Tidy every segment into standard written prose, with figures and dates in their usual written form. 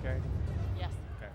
okay? Yes. Okay.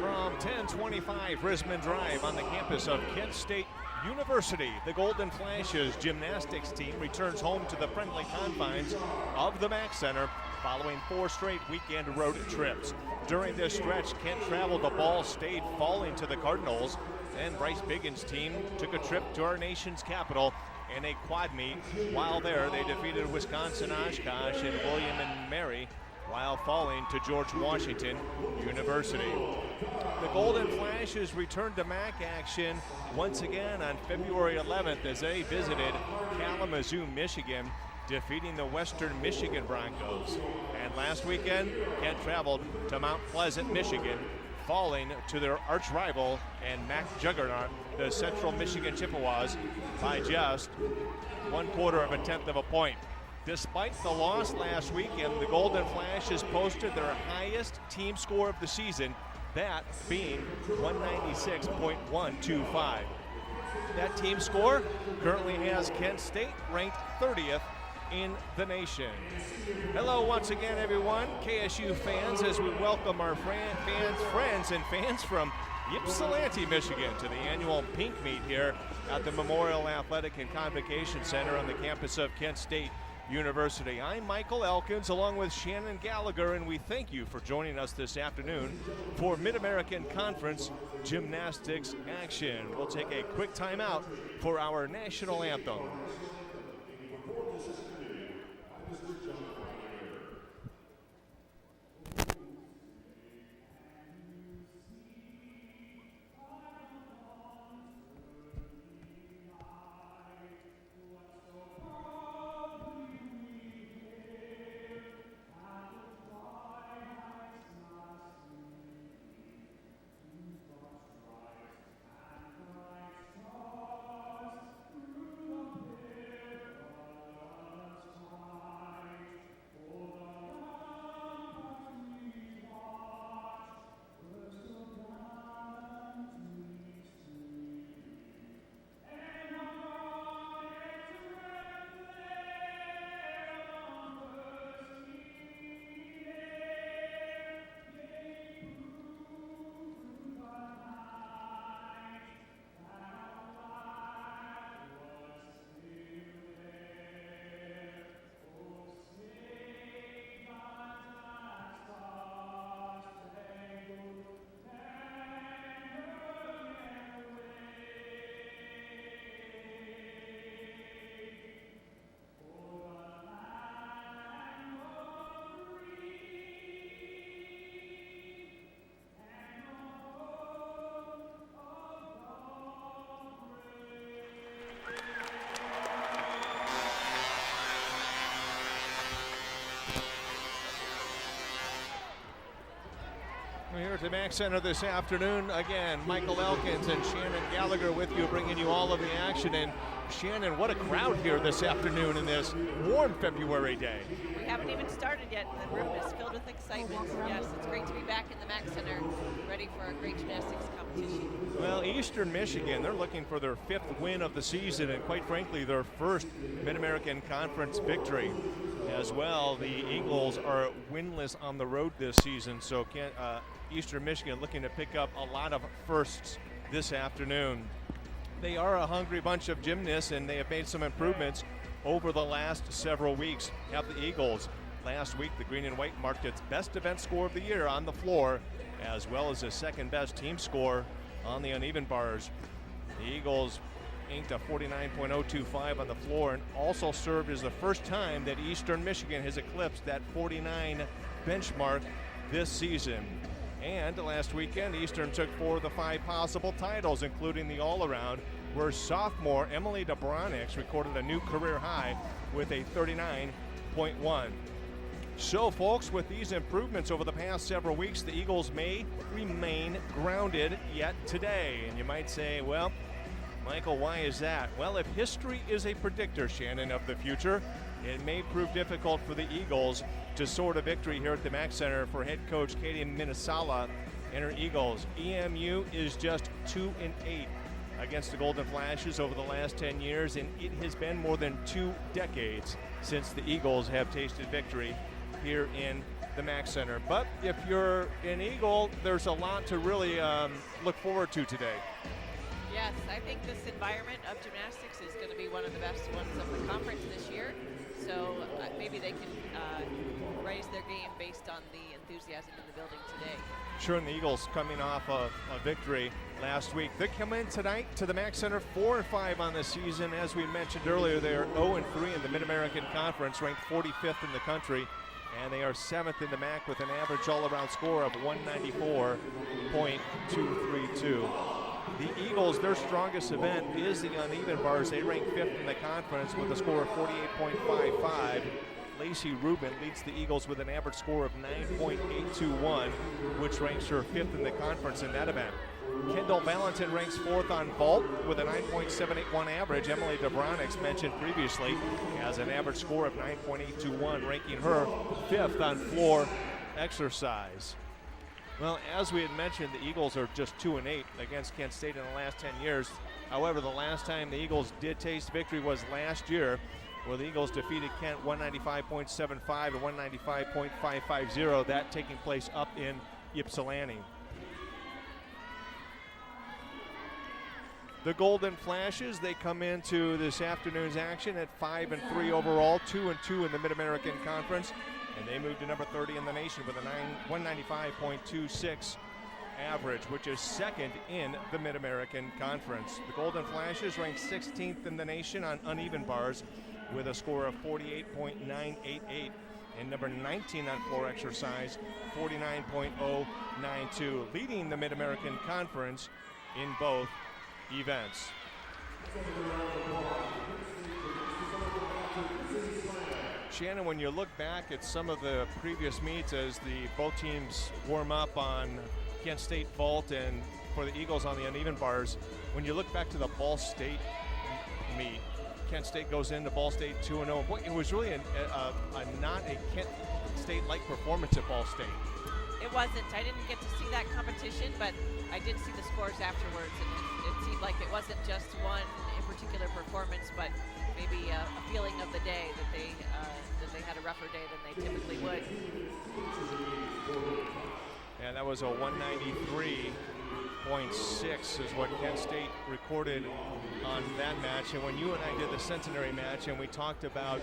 From 1025 Risman Drive on the campus of Kent State University, the Golden Flashes gymnastics team returns home to the friendly confines of the Mack Center following 4 straight weekend road trips. During this stretch, Kent traveled to Ball State, falling to the Cardinals, and Bryce Biggins' team took a trip to our nation's capital in a quad meet. While there, they defeated Wisconsin Oshkosh and William and Mary, while falling to George Washington University. The Golden Flashes returned to MAC action once again on February 11th as they visited Kalamazoo, Michigan, defeating the Western Michigan Broncos. And last weekend, Kent traveled to Mount Pleasant, Michigan, falling to their arch rival and MAC juggernaut, the Central Michigan Chippewas, by just 1/4 of a point. Despite the loss last weekend, the Golden Flashes posted their highest team score of the season, that being 196.125. That team score currently has Kent State ranked 30th in the nation. Hello once again, everyone, KSU fans, as we welcome our friends from Ypsilanti, Michigan, to the annual Pink Meet here at the Memorial Athletic and Convocation Center on the campus of Kent State University. I'm Michael Elkins along with Shannon Gallagher, and we thank you for joining us this afternoon for Mid-American Conference Gymnastics action. We'll take a quick timeout for our national anthem. the Mac Center this afternoon. Again, Michael Elkins and Shannon Gallagher with you, bringing you all of the action. And Shannon, what a crowd here this afternoon in this warm February day. We haven't even started yet, and the room is filled with excitement. Yes, it's great to be back in the Mac Center, ready for a great gymnastics competition. Well, Eastern Michigan, they're looking for their 5th win of the season, and quite frankly, their first Mid-American Conference victory as well. The Eagles are winless on the road this season, so Eastern Michigan looking to pick up a lot of firsts this afternoon. They are a hungry bunch of gymnasts, and they have made some improvements over the last several weeks. Have the Eagles. Last week, the green and white marked its best event score of the year on the floor, as well as the second best team score on the uneven bars. The Eagles inked a 49.025 on the floor, and also served as the first time that Eastern Michigan has eclipsed that 49 benchmark this season. And last weekend, Eastern took 4 of the 5 possible titles, including the all-around, where sophomore Emily Dobronix recorded a new career high with a 39.1. So, folks, with these improvements over the past several weeks, the Eagles may remain grounded yet today. And you might say, well, Michael, why is that? Well, if history is a predictor, Shannon, of the future, it may prove difficult for the Eagles to sort a victory here at the Mac Center for head coach Katie Minnesala and her Eagles. EMU is just 2-8 against the Golden Flashes over the last 10 years, and it has been more than 2 decades since the Eagles have tasted victory here in the Mac Center. But if you're an Eagle, there's a lot to really look forward to today. Yes, I think this environment of gymnastics is going to be one of the best ones of the conference this year. So maybe they can raise their game based on the enthusiasm in the building today. Sure, and the Eagles coming off of a victory last week. They come in tonight to the Mac Center 4-5 on the season. As we mentioned earlier, they are 0-3 in the Mid-American Conference, ranked 45th in the country. And they are 7th in the MAC with an average all-around score of 194.232. The Eagles, their strongest event is the uneven bars. They rank 5th in the conference with a score of 48.55. Lacey Rubin leads the Eagles with an average score of 9.821, which ranks her 5th in the conference in that event. Kendall Valentin ranks 4th on vault with a 9.781 average. Emily Dobronix, mentioned previously, has an average score of 9.821, ranking her 5th on floor exercise. Well, as we had mentioned, the Eagles are just 2-8 against Kent State in the last 10 years. However, the last time the Eagles did taste victory was last year, where the Eagles defeated Kent 195.75 and 195.550, that taking place up in Ypsilanti. The Golden Flashes, they come into this afternoon's action at 5-3 overall, 2-2 in the Mid-American Conference, and they moved to number 30 in the nation with a 195.26 average, which is 2nd in the Mid-American Conference. The Golden Flashes ranked 16th in the nation on uneven bars with a score of 48.988, and number 19 on floor exercise, 49.092, leading the Mid-American Conference in both events. Shannon, when you look back at some of the previous meets as both teams warm up on Kent State vault and for the Eagles on the uneven bars, when you look back to the Ball State meet, Kent State goes into Ball State 2-0. Boy, it was really not a Kent State-like performance at Ball State. It wasn't. I didn't get to see that competition, but I did see the scores afterwards, and it seemed like it wasn't just one in particular performance, but maybe a feeling of the day that they had a rougher day than they typically would. And that was a 193.6 is what Kent State recorded on that match. And when you and I did the centenary match and we talked about,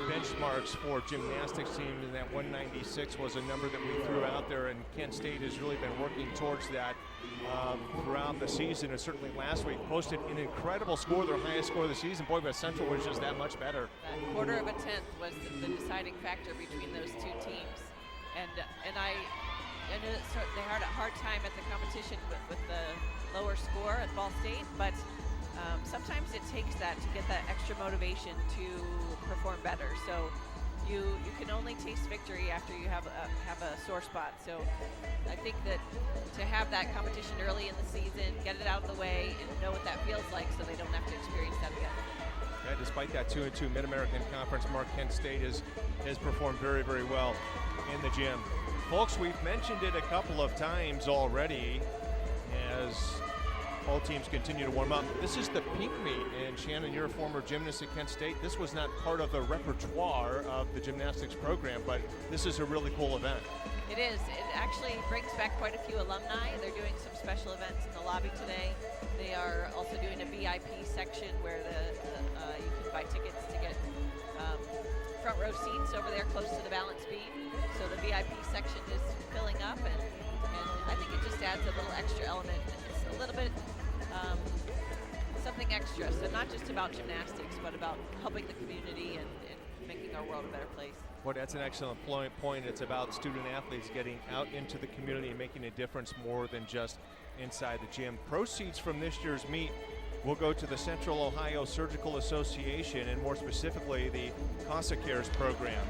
benchmarks for gymnastics teams, and that 196 was a number that we threw out there, and Kent State has really been working towards that throughout the season, and certainly last week posted an incredible score, their highest score of the season. Boy, but Central was just that much better. That quarter of a tenth was the deciding factor between those two teams. And I know they had a hard time at the competition with the lower score at Ball State, but sometimes it takes that to get that extra motivation to perform better. So you can only taste victory after you have a sore spot. So I think that to have that competition early in the season, get it out of the way, and know what that feels like, so they don't have to experience that again. Yeah, despite that 2-2 Mid-American Conference mark, Kent State has performed very, very well in the gym. Folks, we've mentioned it a couple of times already as all teams continue to warm up. This is the pink meet, and Shannon, you're a former gymnast at Kent State. This was not part of the repertoire of the gymnastics program, but this is a really cool event. It is. It actually brings back quite a few alumni. They're doing some special events in the lobby today. They are also doing a VIP section where you can buy tickets to get front row seats over there close to the balance beam. So the VIP section is filling up, and I think it just adds a little extra element. It's a little bit something extra. So not just about gymnastics, but about helping the community and making our world a better place. Well, that's an excellent point. It's about student athletes getting out into the community and making a difference more than just inside the gym. Proceeds from this year's meet will go to the Central Ohio Surgical Association, and more specifically the CASA Cares program.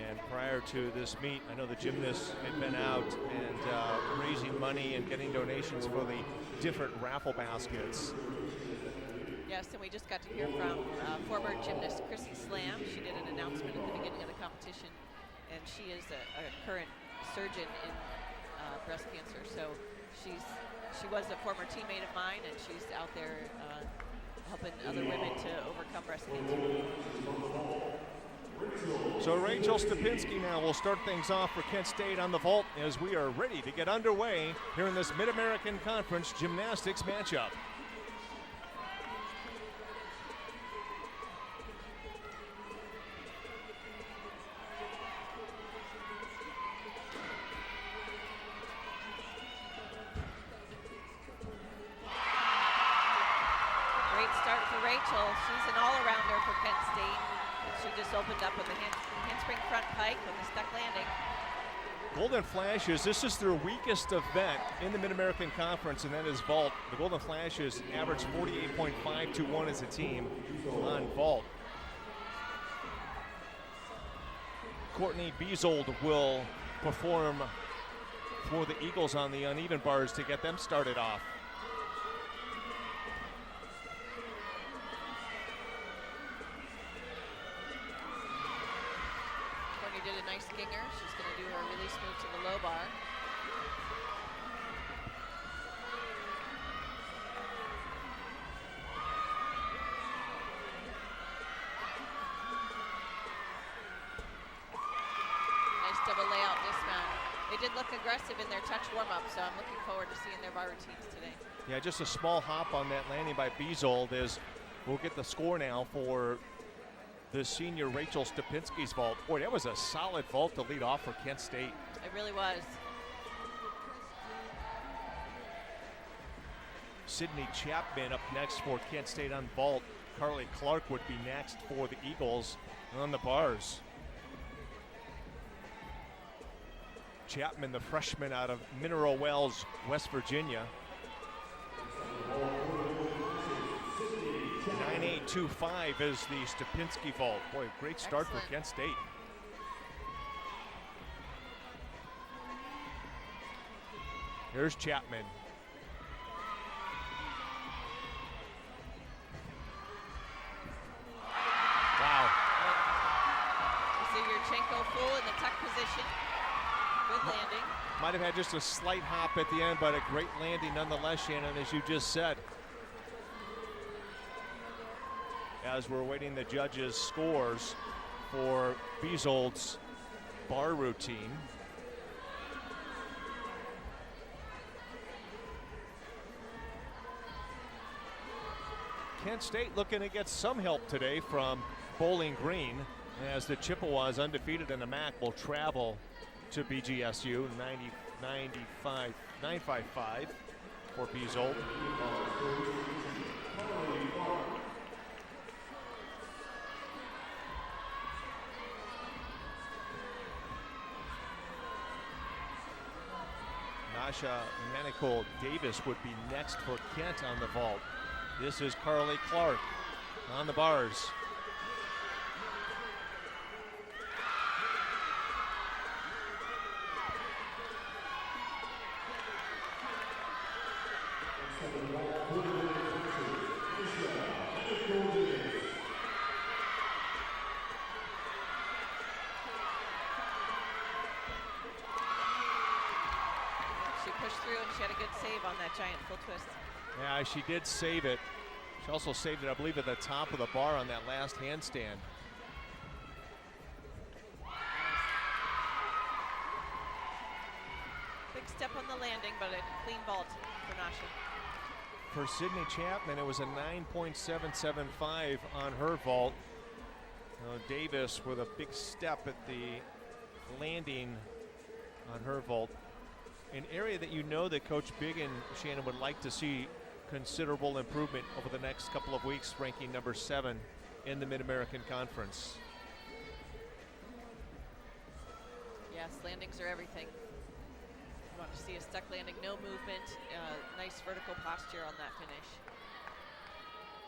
And prior to this meet, I know the gymnasts had been out and raising money and getting donations for the different raffle baskets. Yes, and we just got to hear from former gymnast Chrissy Slam. She did an announcement at the beginning of the competition, and she is a current surgeon in breast cancer. So she was a former teammate of mine, and she's out there helping other women to overcome breast cancer. So Rachel Stupinski now will start things off for Kent State on the vault as we are ready to get underway here in this Mid-American Conference gymnastics matchup. She's an all-arounder for Kent State. She just opened up with a handspring front pike with a stuck landing. Golden Flashes, this is their weakest event in the Mid-American Conference, and that is vault. The Golden Flashes average 48.521 as a team on vault. Courtney Beazold will perform for the Eagles on the uneven bars to get them started off. Did a nice ginger. She's going to do her release move to the low bar. Nice double layout dismount. They did look aggressive in their touch warm-up, so I'm looking forward to seeing their bar routines today. Yeah, just a small hop on that landing by Beazold as we'll get the score now for the senior Rachel Stupinski's vault. Boy, that was a solid vault to lead off for Kent State. It really was. Sydney Chapman up next for Kent State on vault. Carly Clark would be next for the Eagles on the bars. Chapman, the freshman out of Mineral Wells, West Virginia. 9.825 is the Stupinski vault. Boy, great start for Kent State. Here's Chapman. Wow. You see Yurchenko full in the tuck position. Good landing. Might have had just a slight hop at the end, but a great landing nonetheless, Shannon, as you just said. As we're awaiting the judges' scores for Beazold's bar routine. Kent State looking to get some help today from Bowling Green as the Chippewas, undefeated in the MAC, will travel to BGSU 955 for Beazold. Nasha Manicold Davis would be next for Kent on the vault. This is Carly Clark on the bars. She pushed through and she had a good save on that giant full twist. Yeah, she did save it. She also saved it, I believe, at the top of the bar on that last handstand. Big step on the landing, but a clean vault for Nasha. For Sydney Chapman, it was a 9.775 on her vault. Davis with a big step at the landing on her vault. An area that you know that Coach Big and Shannon would like to see considerable improvement over the next couple of weeks, ranking number 7 in the Mid-American Conference. Yes, landings are everything. You want to see a stuck landing, no movement, nice vertical posture on that finish.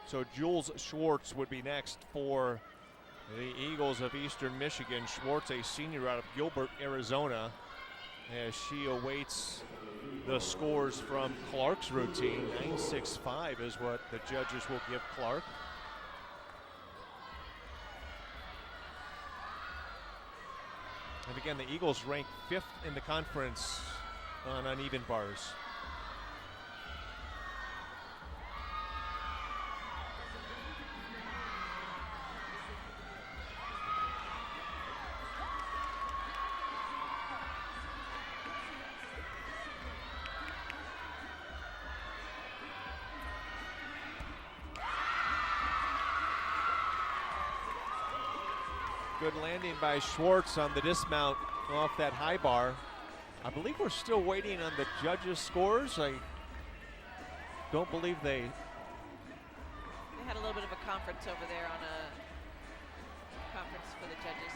So Jules Schwartz would be next for the Eagles of Eastern Michigan. Schwartz, a senior out of Gilbert, Arizona, as she awaits the scores from Clark's routine. 9.65 is what the judges will give Clark. And again, the Eagles rank 5th in the conference on uneven bars. Good landing by Schwartz on the dismount off that high bar. I believe we're still waiting on the judges' scores. I don't believe they had a little bit of a conference over there on a conference for the judges.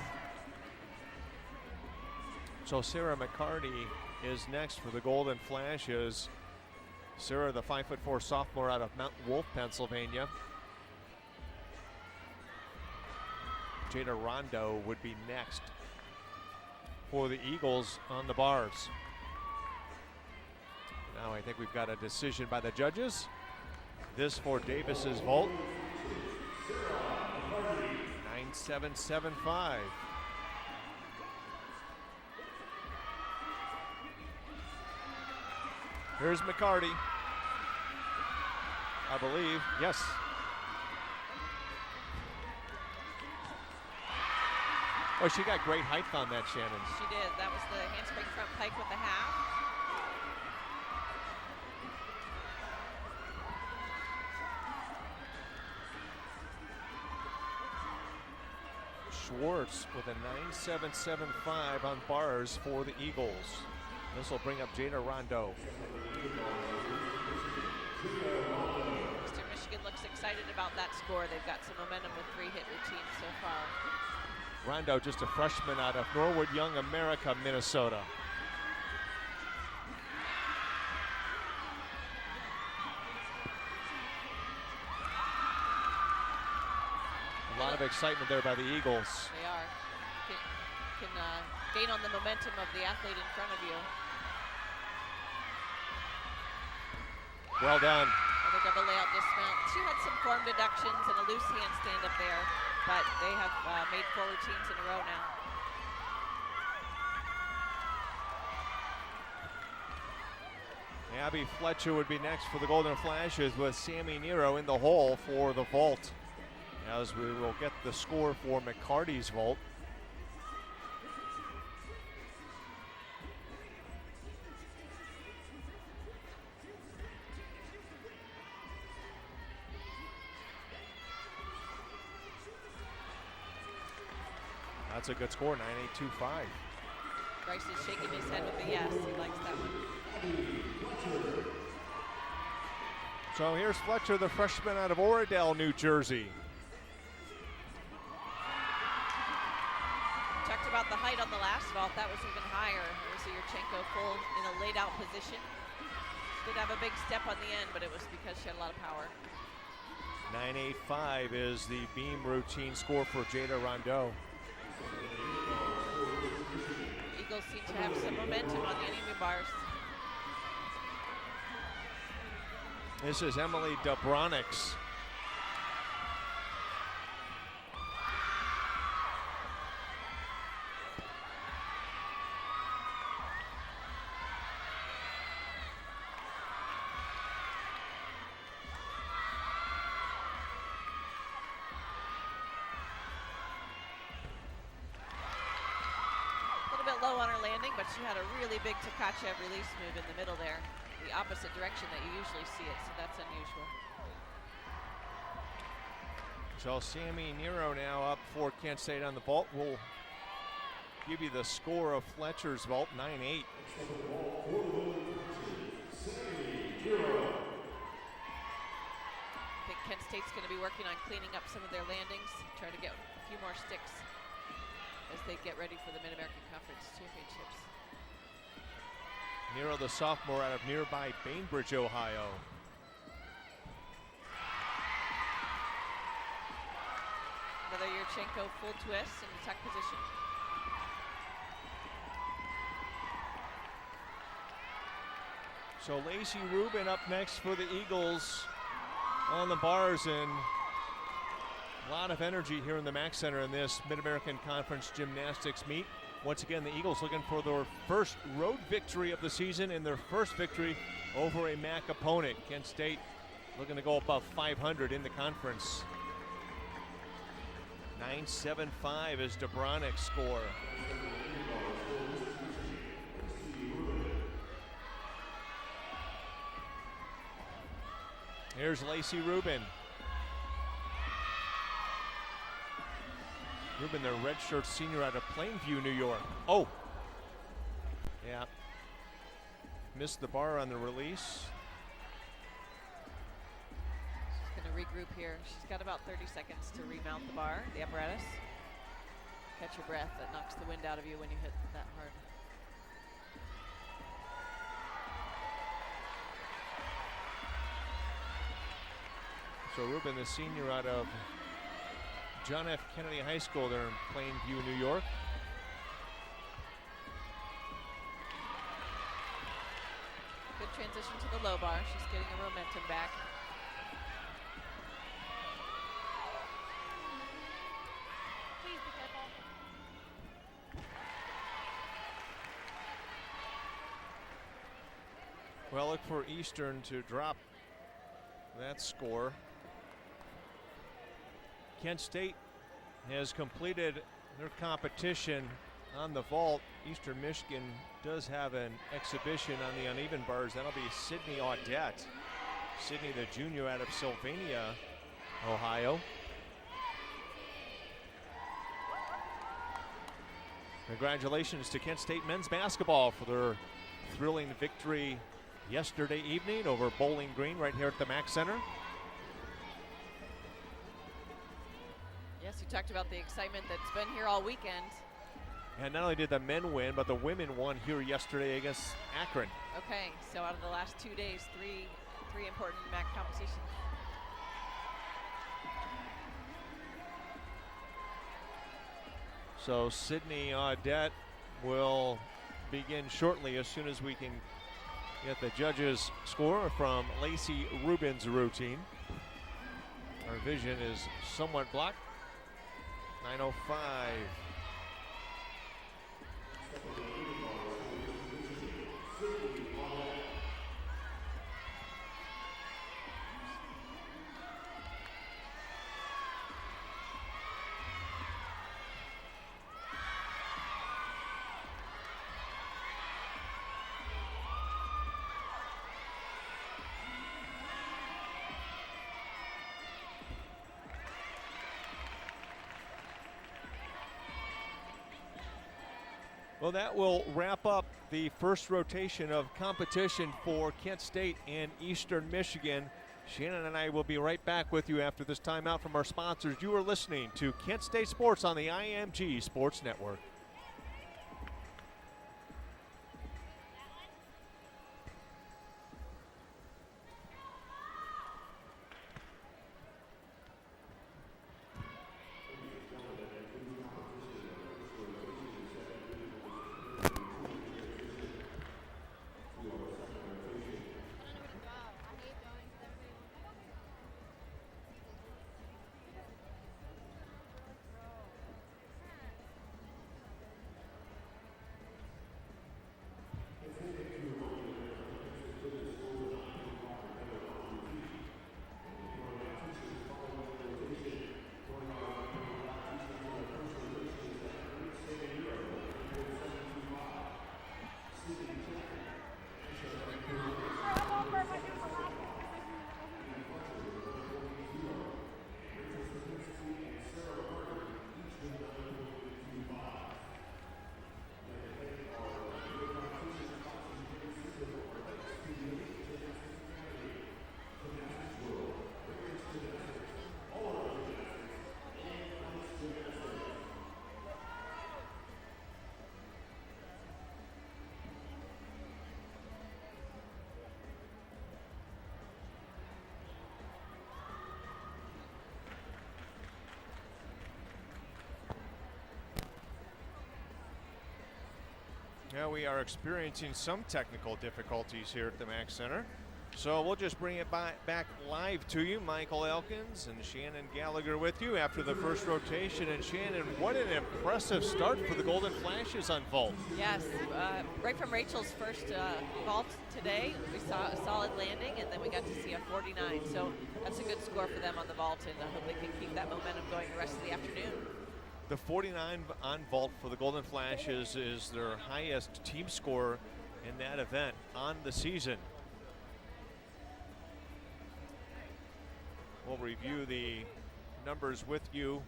So Sarah McCarty is next for the Golden Flashes. Sarah, the 5'4" sophomore out of Mount Wolf, Pennsylvania. Jada Rondo would be next for the Eagles on the bars. Now I think we've got a decision by the judges. This for Davis's vault. 9.775. Here's McCarty. I believe, yes. Oh, she got great height on that, Shannon. She did. That was the handspring front pike with the half. Schwartz with a 9.775 on bars for the Eagles. This will bring up Jada Rondo. Eastern Michigan looks excited about that score. They've got some momentum with 3-hit routines so far. Rondo, just a freshman out of Norwood Young America, Minnesota. A lot of excitement there by the Eagles. They are. Can gain on the momentum of the athlete in front of you. Well done. Another double layout dismount. She had some form deductions and a loose handstand up there, but they have made 4 routines in a row now. Abby Fletcher would be next for the Golden Flashes with Sammy Nero in the hole for the vault. As we will get the score for McCarty's vault. That's a good score, 9.825. Bryce is shaking his head with a yes. He likes that one. So here's Fletcher, the freshman out of Oradell, New Jersey. Talked about the height on the last vault. That was even higher. There's Yurchenko full in a laid out position. She did have a big step on the end, but it was because she had a lot of power. 9.85 is the beam routine score for Jada Rondo. Eagles seem to have some momentum on the uneven bars. This is Emily Dubronix. Low on her landing, but she had a really big Tkachev release move in the middle there, the opposite direction that you usually see it, so that's unusual. So Sammy Nero now up for Kent State on the vault. We'll give you the score of Fletcher's vault, 9-8. I think Kent State's going to be working on cleaning up some of their landings, try to get a few more sticks as they get ready for the Mid-American Conference Championships. Nero, the sophomore out of nearby Bainbridge, Ohio. Another Yurchenko full twist in the tuck position. So Lacey Rubin up next for the Eagles on the bars, and a lot of energy here in the Mack Center in this Mid-American Conference Gymnastics meet. Once again, the Eagles looking for their first road victory of the season and their first victory over a Mack opponent. Kent State looking to go above 500 in the conference. 9-7-5 is Dubronix's score. Here's Lacey Rubin. Rubin, their redshirt senior out of Plainview, New York. Oh, yeah. Missed the bar on the release. She's going to regroup here. She's got about 30 seconds to remount the bar, the apparatus. Catch your breath. That knocks the wind out of you when you hit that hard. So Rubin, the senior out of John F. Kennedy High School there in Plainview, New York. Good transition to the low bar. She's getting her momentum back. Please be careful. Well, look for Eastern to drop that score. Kent State has completed their competition on the vault. Eastern Michigan does have an exhibition on the uneven bars. That'll be Sydney Audette. Sydney, the junior out of Sylvania, Ohio. Congratulations to Kent State men's basketball for their thrilling victory yesterday evening over Bowling Green right here at the Mack Center. Yes, you talked about the excitement that's been here all weekend. And not only did the men win, but the women won here yesterday against Akron. Okay, so out of the last 2 days, three important MAC competitions. So Sydney Audette will begin shortly as soon as we can get the judges' score from Lacey Rubin's routine. Our vision is somewhat blocked. 9:05. Well, that will wrap up the first rotation of competition for Kent State and Eastern Michigan. Shannon and I will be right back with you after this timeout from our sponsors. You are listening to Kent State Sports on the IMG Sports Network. Yeah, we are experiencing some technical difficulties here at the Mac Center. So we'll just bring it back live to you. Michael Elkins and Shannon Gallagher with you after the first rotation. And Shannon, what an impressive start for the Golden Flashes on vault. Yes, right from Rachel's first vault today, we saw a solid landing, and then we got to see a 49. So that's a good score for them on the vault, and I hope they can keep that momentum going the rest of the afternoon. The 49 on vault for the Golden Flashes is their highest team score in that event on the season. We'll review the numbers with you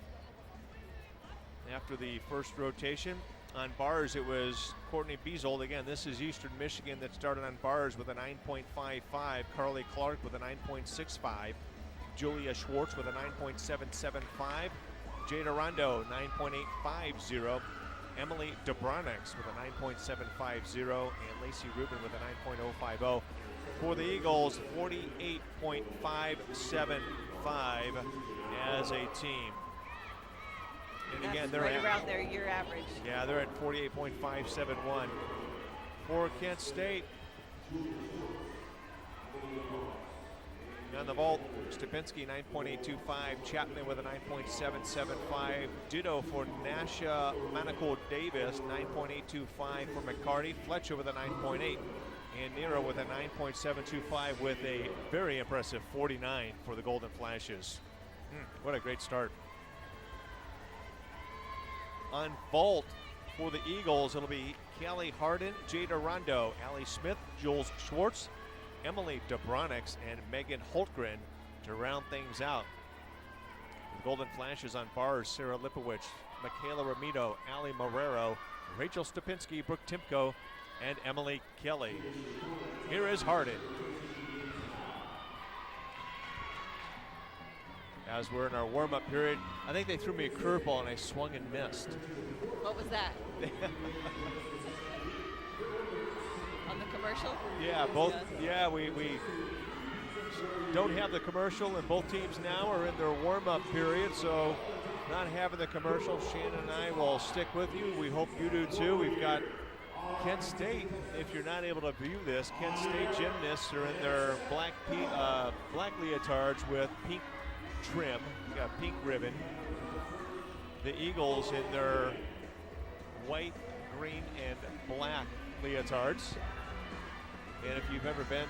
after the first rotation. On bars, it was Courtney Beazold. Again, this is Eastern Michigan that started on bars with a 9.55. Carly Clark with a 9.65. Julia Schwartz with a 9.775. Jada Rondo, 9.850. Emily Dobronix with a 9.750. And Lacey Rubin with a 9.050. For the Eagles, 48.575 as a team. And That's again, they're right around their year average. Yeah, they're at 48.571. For Kent State, on the vault, Stupinski 9.825, Chapman with a 9.775, ditto for Nasha Manico Davis, 9.825 for McCarty, Fletcher with a 9.8, and Nero with a 9.725 with a very impressive 49 for the Golden Flashes. What a great start. On vault for the Eagles, it'll be Callie Harden, Jada Rondo, Allie Smith, Jules Schwartz, Emily Dobronix, and Megan Holtgren to round things out. The Golden Flashes on bars, Sarah Lipowicz, Michaela Ramito, Allie Marrero, Rachel Stupinski, Brooke Timko, and Emily Kelly. Here is Harden. As we're in our warm-up period, I think they threw me a curveball and I swung and missed. What was that? On the commercial? Yeah, both. Yeah, we don't have the commercial, and both teams now are in their warm-up period, so not having the commercial, Shannon and I will stick with you. We hope you do too. We've got Kent State. If you're not able to view this, Kent State gymnasts are in their black leotards with pink trim, got pink ribbon. The Eagles in their white, green, and black leotards. And if you've ever been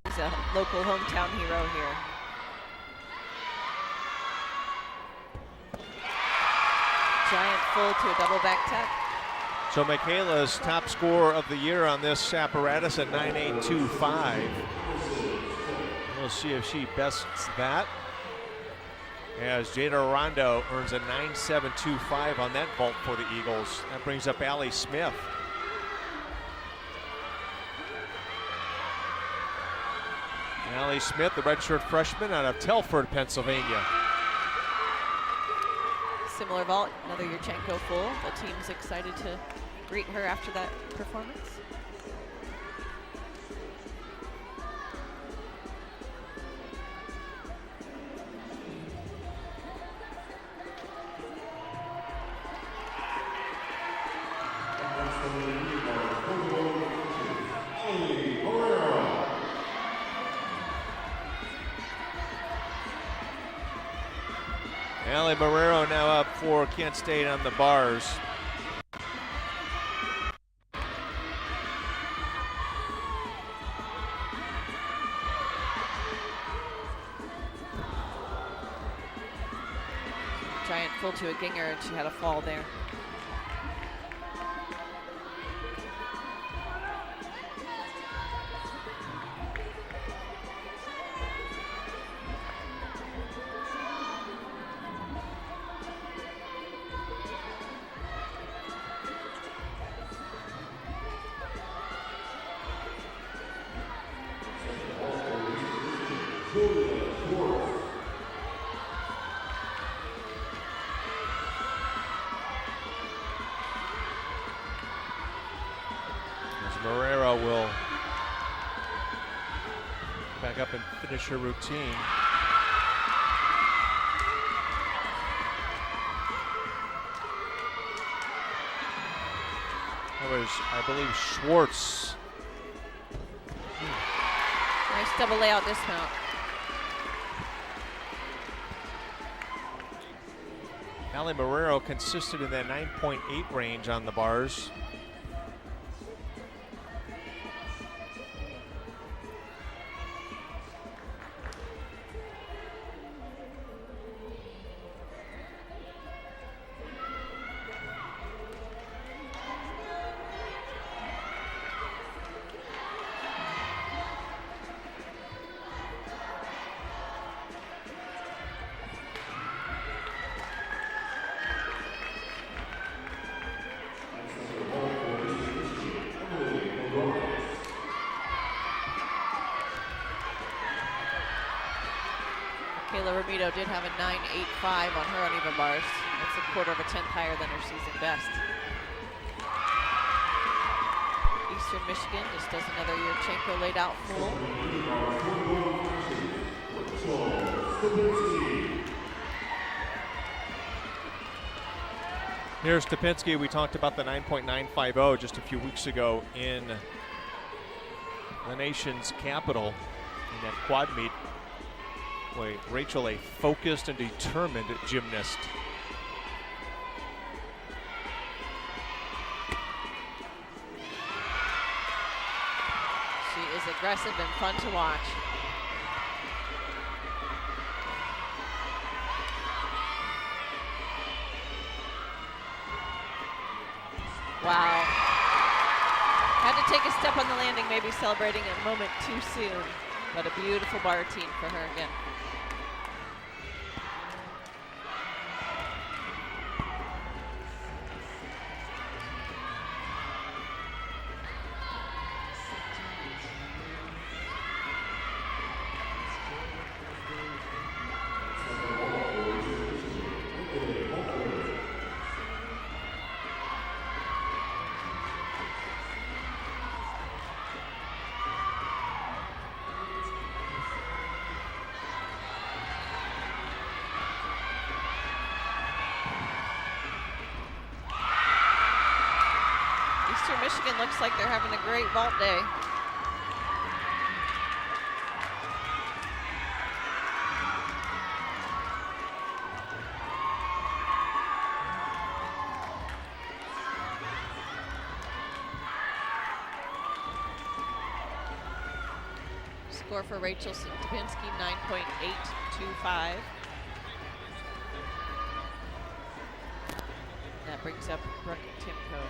He's a local hometown hero here. Giant full to a double back tap. So Michaela's top score of the year on this apparatus at 9.825. We'll see if she bests that. As Jada Rondo earns a 9.725 on that vault for the Eagles. That brings up Allie Smith. Allie Smith, the redshirt freshman out of Telford, Pennsylvania. Similar vault, another Yurchenko full. The team's excited to greet her after that performance. Allie Marrero now up for Kent State on the bars. Giant full to a Ginger, and she had a fall there. Marrero will back up and finish her routine. That was, I believe, Schwartz. Nice double layout dismount. Allie Marrero consisted in that 9.8 range on the bars. Ramito did have a 9.85 on her uneven bars. That's a quarter of a tenth higher than her season best. Eastern Michigan just does another Yurchenko laid out full. Here's Stupinski. We talked about the 9.950 just a few weeks ago in the nation's capital in that quad meet. Boy, Rachel, a focused and determined gymnast. She is aggressive and fun to watch. Wow. Had to take a step on the landing, maybe celebrating a moment too soon, but a beautiful bar routine for her again. Michigan looks like they're having a great vault day. score for Rachel Stupinski, 9.825. That brings up Brooke Timko.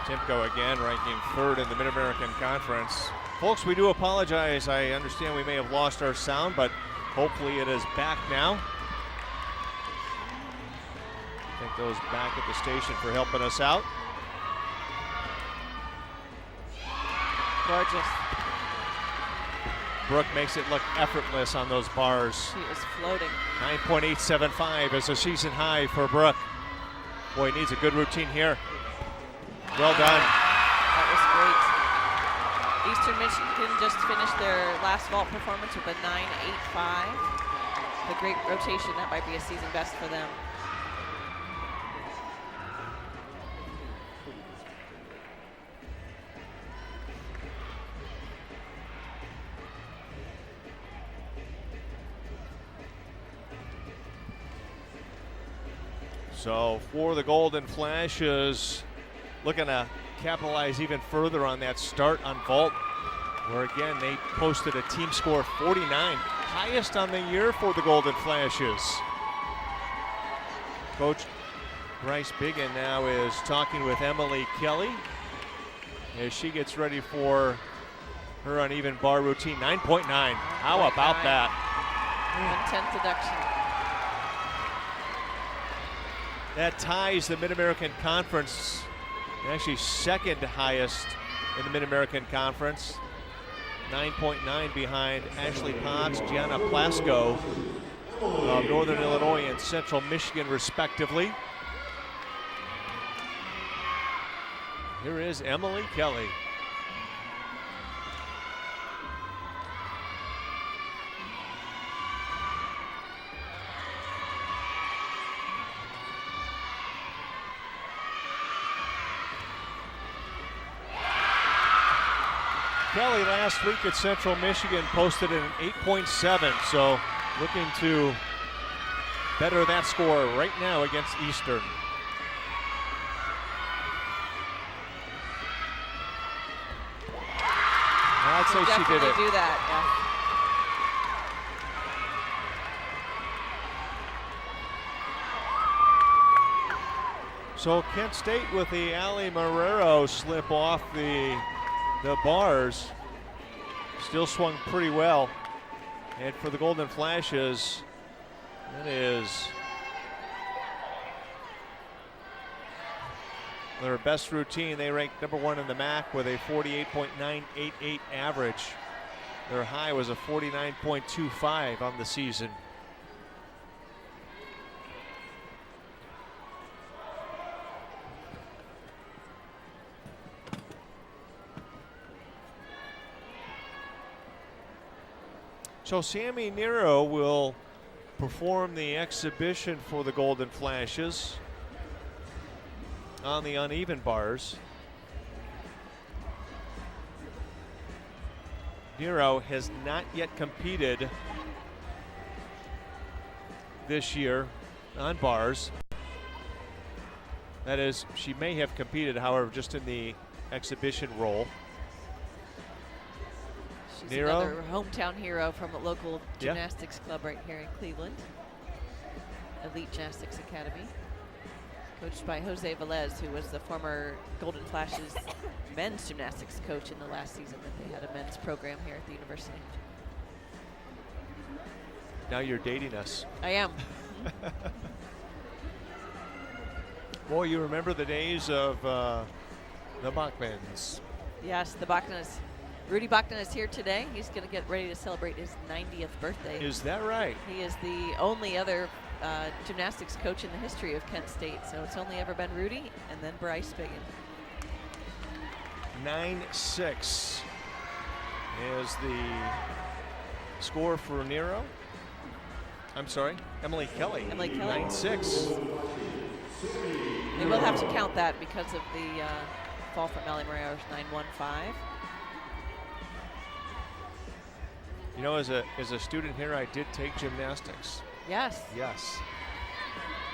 Timko again ranking 3rd in the Mid-American Conference. Folks, we do apologize. I understand we may have lost our sound, but hopefully it is back now. Thank those back at the station for helping us out. Gorgeous. Brooke makes it look effortless on those bars. She is floating. 9.875 is a season high for Brooke. Boy, needs a good routine here. Well done. That was great. Eastern Michigan just finished their last vault performance with a 9.85. The great rotation, that might be a season best for them. So for the Golden Flashes, looking to capitalize even further on that start on vault, where again they posted a team score of 49, highest on the year for the Golden Flashes. Coach Bryce Biggin now is talking with Emily Kelly as she gets ready for her uneven bar routine. 9.9. How about that? 1/10 deduction. That ties the Mid-American Conference, actually second highest in the Mid-American Conference. 9.9 behind Ashley Potts, Gianna Plasko of Northern Illinois and Central Michigan, respectively. Here is Emily Kelly. Kelly last week at Central Michigan posted an 8.7, so looking to better that score right now against Eastern. I'd say she did it. Do that, yeah. So Kent State with the Ali Marrero slip off the bars, still swung pretty well. And for the Golden Flashes, that is their best routine. They ranked number 1 in the MAC with a 48.988 average. Their high was a 49.25 on the season. So Sammy Nero will perform the exhibition for the Golden Flashes on the uneven bars. Nero has not yet competed this year on bars. That is, she may have competed, however, just in the exhibition role. She's Nero, another hometown hero from a local gymnastics club right here in Cleveland. Elite Gymnastics Academy. Coached by Jose Velez, who was the former Golden Flashes men's gymnastics coach in the last season that they had a men's program here at the university. now you're dating us. I am. Boy, you remember the days of the Bachmans. Yes, the Bachmanas. Rudy Bachman is here today. He's going to get ready to celebrate his 90th birthday. Is that right? He is the only other gymnastics coach in the history of Kent State, so it's only ever been Rudy and then Bryce Biggin. 9-6 is the score for Nero. I'm sorry, Emily Kelly. Emily Kelly. 9-6. They will have to count that because of the fall from Ellie Moreira's 9.15. You know, as a student here, I did take gymnastics. Yes. Yes.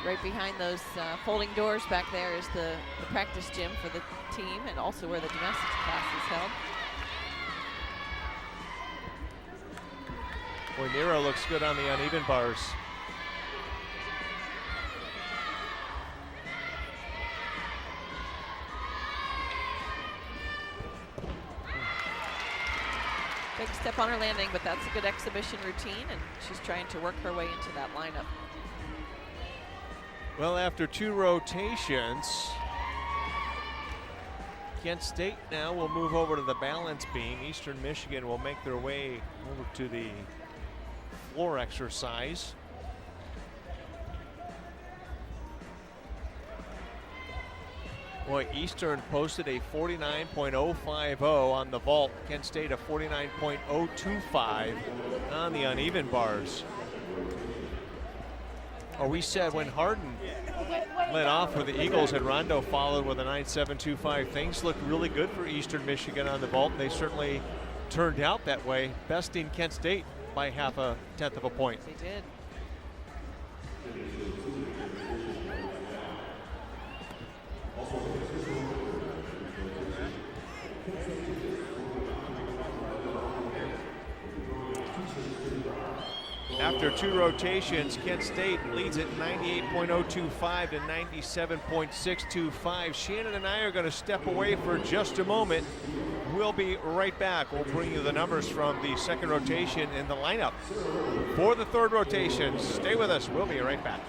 Right behind those folding doors back there is the practice gym for the team, and also where the gymnastics class is held. Boy, Nero looks good on the uneven bars. Big step on her landing, but that's a good exhibition routine, and she's trying to work her way into that lineup. Well, after 2 rotations, Kent State now will move over to the balance beam. Eastern Michigan will make their way over to the floor exercise. Boy, Eastern posted a 49.050 on the vault. Kent State a 49.025 on the uneven bars. Or we said when Hardin led off with the Eagles and Rondo followed with a 9.725, things looked really good for Eastern Michigan on the vault. They certainly turned out that way, besting Kent State by 0.5 of a point. They did. After 2 rotations, Kent State leads at 98.025 to 97.625. Shannon and I are going to step away for just a moment. We'll be right back. We'll bring you the numbers from the second rotation in the lineup for the third rotation. Stay with us. We'll be right back.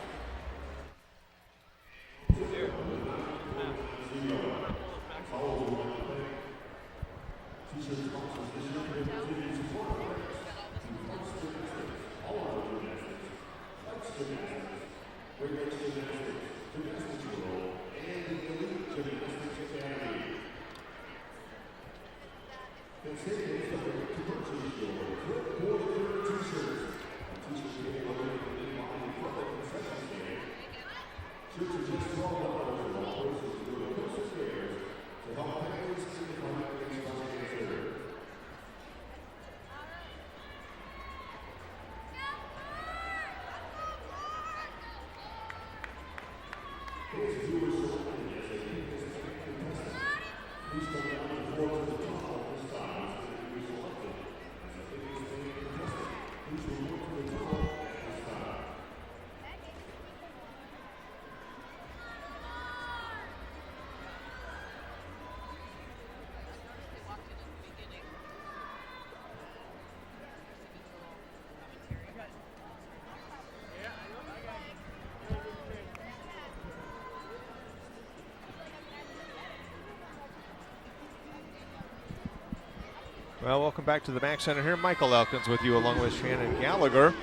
Well, welcome back to the Mac Center here. Michael Elkins with you along with Shannon Gallagher.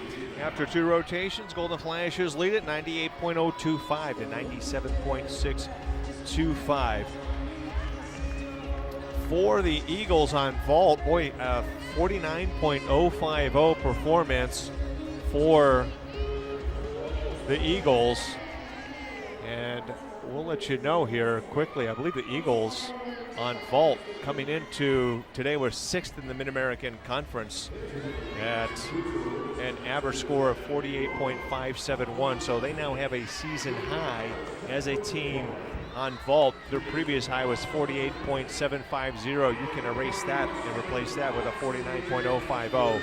After 2 rotations, Golden Flashes lead at 98.025 to 97.625. For the Eagles on vault, boy, 49.050 performance for the Eagles. And we'll let you know here quickly. I believe the Eagles on vault coming into today were 6th in the Mid-American Conference at an average score of 48.571. So they now have a season high as a team on vault. Their previous high was 48.750. You can erase that and replace that with a 49.050.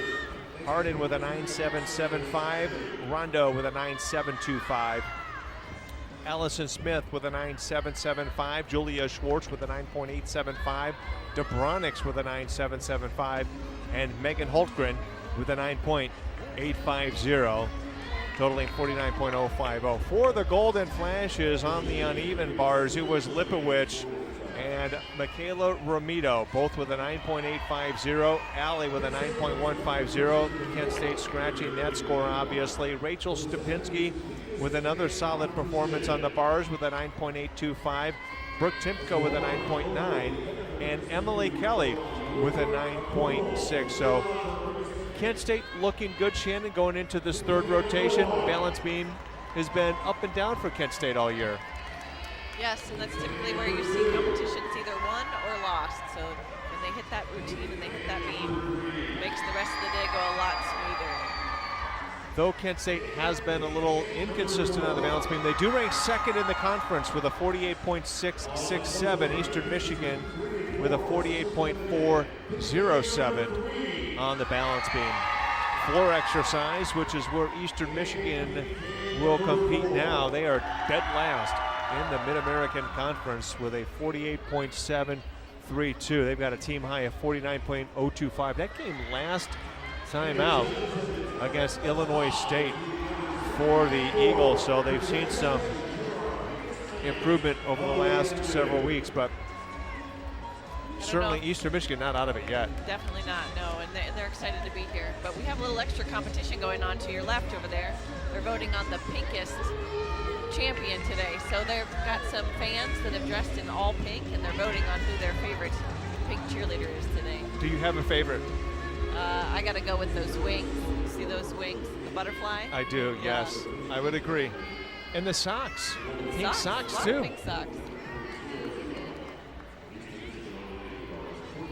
Hardin with a 9.775. Rondo with a 9.725. Allison Smith with a 9.775. Julia Schwartz with a 9.875. DeBronix with a 9.775. And Megan Holtgren with a 9.850. Totaling 49.050. For the Golden Flashes on the uneven bars, it was Lipowicz and Michaela Romito, both with a 9.850. Allie with a 9.150. Kent State scratching that score, obviously. Rachel Stupinski with another solid performance on the bars with a 9.825. Brooke Timko with a 9.9. And Emily Kelly with a 9.6. So Kent State looking good, Shannon, going into this third rotation. Balance beam has been up and down for Kent State all year. Yes, and that's typically where you see competitions either won or lost. So when they hit that routine and they hit that beam, it makes the rest of the day go a lot smoother. though Kent State has been a little inconsistent on the balance beam, they do rank second in the conference with a 48.667. Eastern Michigan with a 48.407 on the balance beam. Floor exercise, which is where Eastern Michigan will compete now. They are dead last in the Mid-American Conference with a 48.732. They've got a team high of 49.025. That came last time out against Illinois State for the Eagles, so they've seen some improvement over the last several weeks, but certainly Eastern Michigan not out of it yet. Definitely not, no, and they're excited to be here. But we have a little extra competition going on to your left over there. They're voting on the pinkest champion today. So they've got some fans that have dressed in all pink, and they're voting on who their favorite pink cheerleader is today. Do you have a favorite? I got to go with those wings. See those wings? The butterfly? I do, Yeah. yes. I would agree. And the socks. Pink socks a lot too. of pink socks.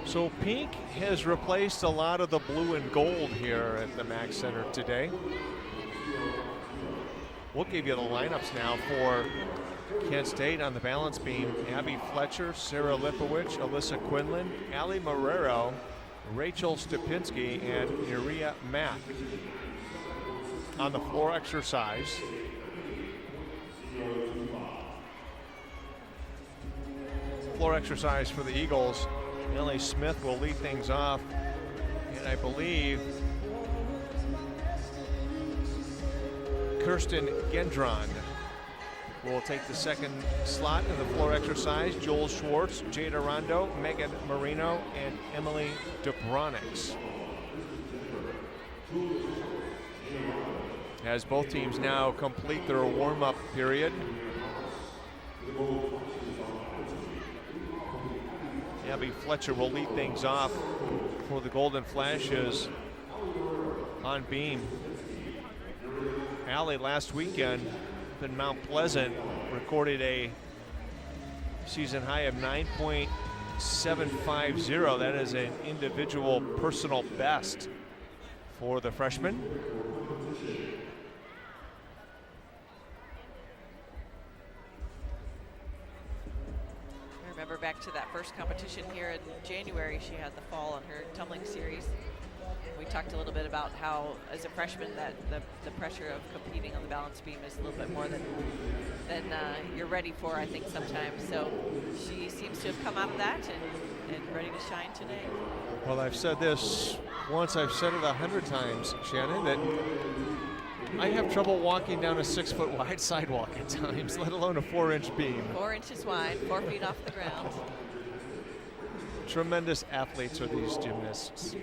So pink has replaced a lot of the blue and gold here at the Mack Center today. We'll give you the lineups now for Kent State on the balance beam. Abby Fletcher, Sarah Lipowich, Alyssa Quinlan, Allie Marrero, Rachel Stupinski, and Iria Mack. On the floor exercise, for the Eagles, Ellie Smith will lead things off, and I believe Kirsten Gendron will take the second slot in the floor exercise. Joel Schwartz, Jada Rondo, Megan Marino, and Emily Dubronix. As both teams now complete their warm-up period. Abby Fletcher will lead things off for the Golden Flashes on beam. Allie last weekend in Mount Pleasant recorded a season high of 9.750. That is an individual personal best for the freshman. Remember back to that first competition here in January, she had the fall on her tumbling series. We talked a little bit about how, as a freshman, that the pressure of competing on the balance beam is a little bit more than you're ready for, I think, sometimes. So she seems to have come out of that and ready to shine today. Well, I've said this once, I've said it 100 times, Shannon, that I have trouble walking down a 6-foot wide sidewalk at times, let alone a 4-inch beam. 4 inches wide, 4 feet off the ground. Tremendous athletes are these gymnasts.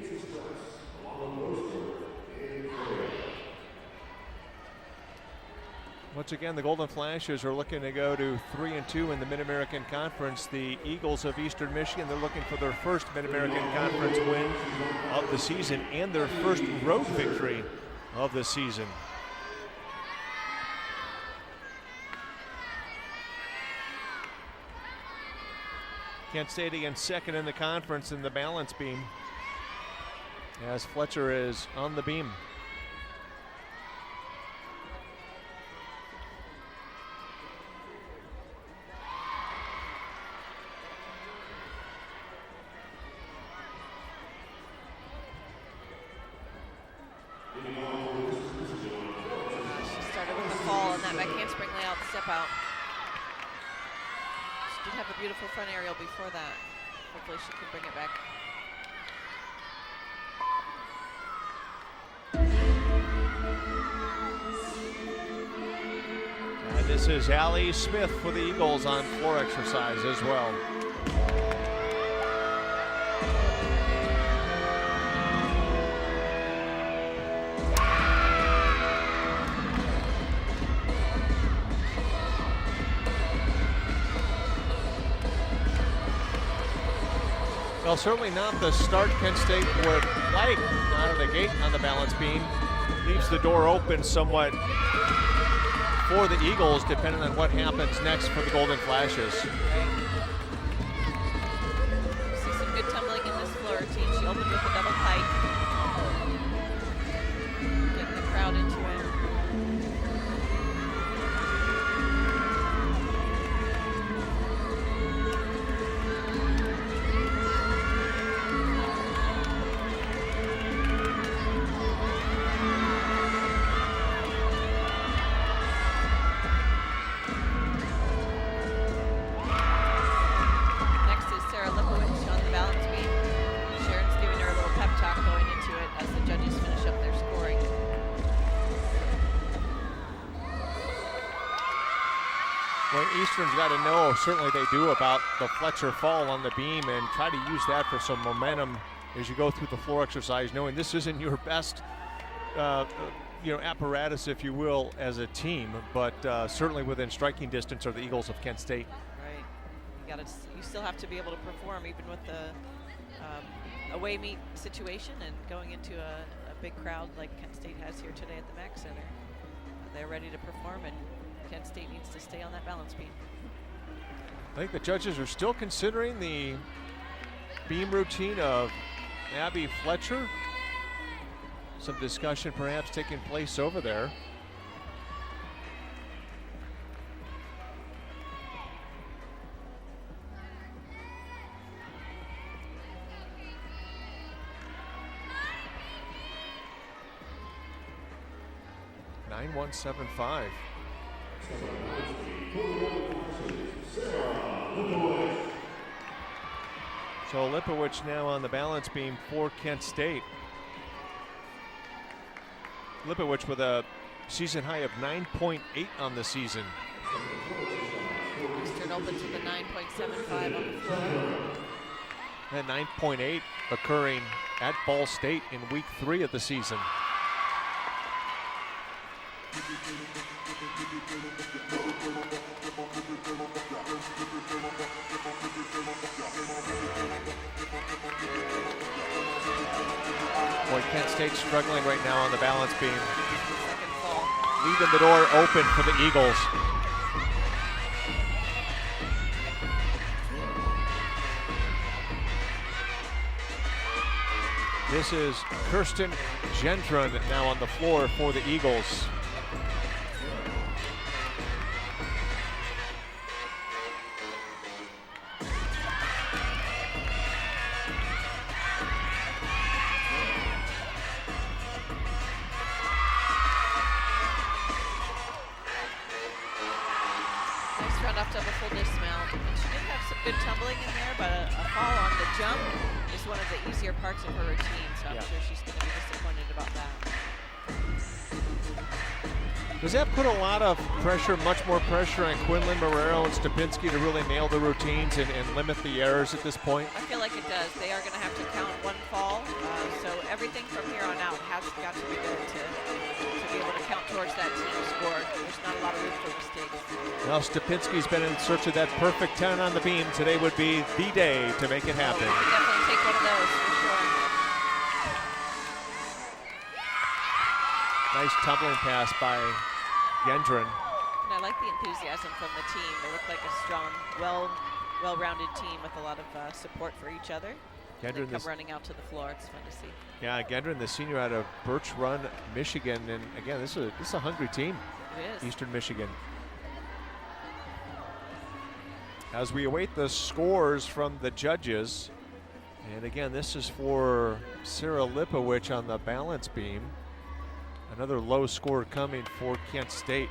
Once again, the Golden Flashes are looking to go to 3-2 in the Mid-American Conference. The Eagles of Eastern Michigan, they're looking for their first Mid-American Conference win of the season and their first road victory of the season. Kent State again second in the conference in the balance beam as Fletcher is on the beam. She started with the fall and that back handspring layout step out. She did have a beautiful front aerial before that. Hopefully she can bring it back. And this is Allie Smith for the Eagles on floor exercise as well. Well, certainly not the start Kent State would like out of the gate on the balance beam. Leaves the door open somewhat for the Eagles, depending on what happens next for the Golden Flashes. See some good tumbling in this floor routine. She opened with a double pike. Getting the crowd into it. Eastern's got to know, certainly they do, about the Fletcher fall on the beam and try to use that for some momentum as you go through the floor exercise, knowing this isn't your best apparatus, if you will, as a team, but certainly within striking distance are the Eagles of Kent State. Right. You still have to be able to perform even with the away meet situation and going into a big crowd like Kent State has here today at the Mac Center. They're ready to perform, and Kent State needs to stay on that balance beam. I think the judges are still considering the beam routine of Abby Fletcher. Some discussion perhaps taking place over there. Nine 175. So Lipowicz now on the balance beam for Kent State. Lipowicz with a season high of 9.8 on the season. Eastern open to the 9.75 on the floor. That 9.8 occurring at Ball State in week 3 of the season. Boy, Kent State's struggling right now on the balance beam. Second fall. Leaving the door open for the Eagles. This is Kirsten Gendron now on the floor for the Eagles. Nice run up double full dismount. And she did have some good tumbling in there, but a fall on the jump is one of the easier parts of her routine, so I'm sure she's going to be disappointed about that. Does that put a lot of pressure, much more pressure on Quinlan, Marrero, and Stupinski to really nail the routines and limit the errors at this point? I feel like it does. They are going to have to count one fall, so everything from here on out has got to be good to be able to count towards that team score. There's not a lot of room for mistakes. Well, Stupinski's been in search of that perfect 10 on the beam. Today would be the day to make it happen. You can definitely take one of those for sure. Nice tumbling pass by Gendron. And I like the enthusiasm from the team. They look like a strong, well-rounded team with a lot of support for each other. They come running out to the floor. It's fun to see. Yeah, Gendron, the senior out of Birch Run, Michigan, and again, this is a hungry team. It is. Eastern Michigan. As we await the scores from the judges, and again, this is for Sarah Lipowicz on the balance beam. Another low score coming for Kent State.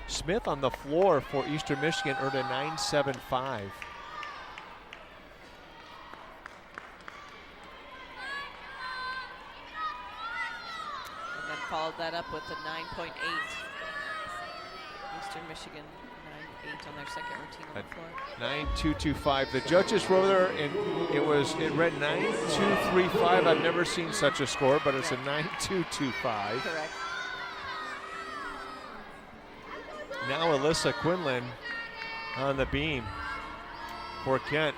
Smith on the floor for Eastern Michigan earned a 9.75. And then followed that up with a 9.8. Eastern Michigan 9.8 on their second routine on the floor. 9.225. The judges were there, and it read 9.235. I've never seen such a score, but it's a 9.225. Correct. Now Alyssa Quinlan on the beam for Kent.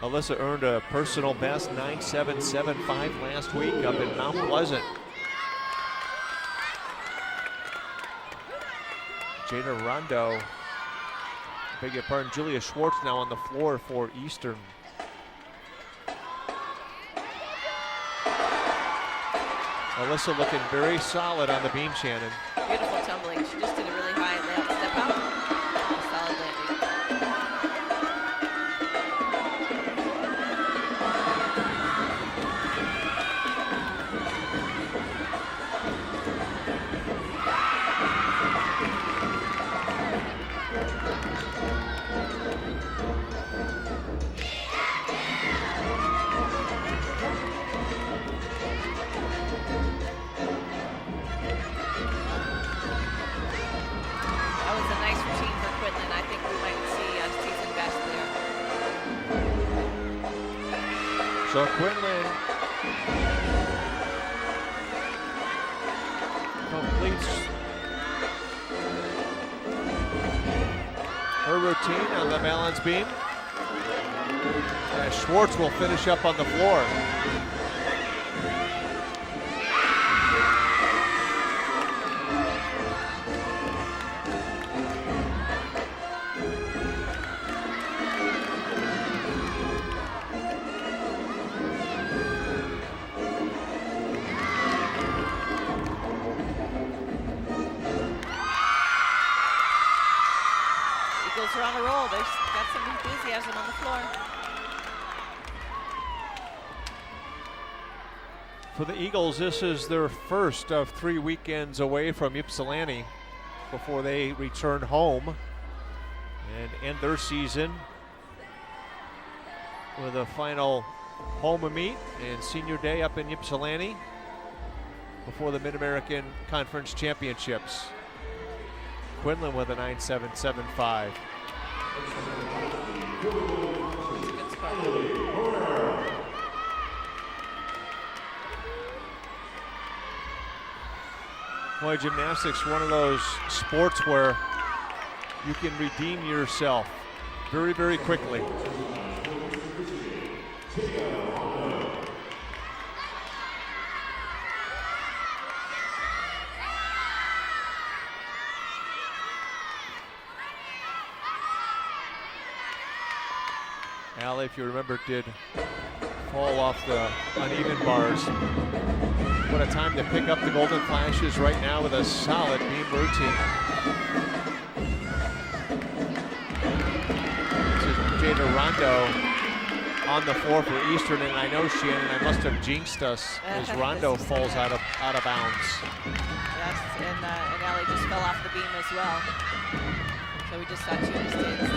Alyssa earned a personal best 9.775 last week up in Mount Pleasant. Jada Rondo, beg your pardon, Julia Schwartz now on the floor for Eastern. Alyssa looking very solid on the beam, Shannon. Beautiful tumbling. She just did a really high layup step out. A solid landing. So Quinlan completes her routine on the balance beam. Schwartz will finish up on the floor. Eagles are on a roll. They've got some enthusiasm on the floor. For the Eagles, this is their first of 3 weekends away from Ypsilanti before they return home and end their season with a final home meet and senior day up in Ypsilanti before the Mid-American Conference Championships. Quinlan with a 9.775. Good spot. Boy, gymnastics, one of those sports where you can redeem yourself very, very quickly. Allie, if you remember, did fall off the uneven bars. What a time to pick up the Golden Flashes right now with a solid beam routine. This is Jada Rondo on the floor for Eastern, and I know, Shannon, I must have jinxed us as Rondo falls out of bounds. Yes, and Allie just fell off the beam as well. So we just saw two mistakes.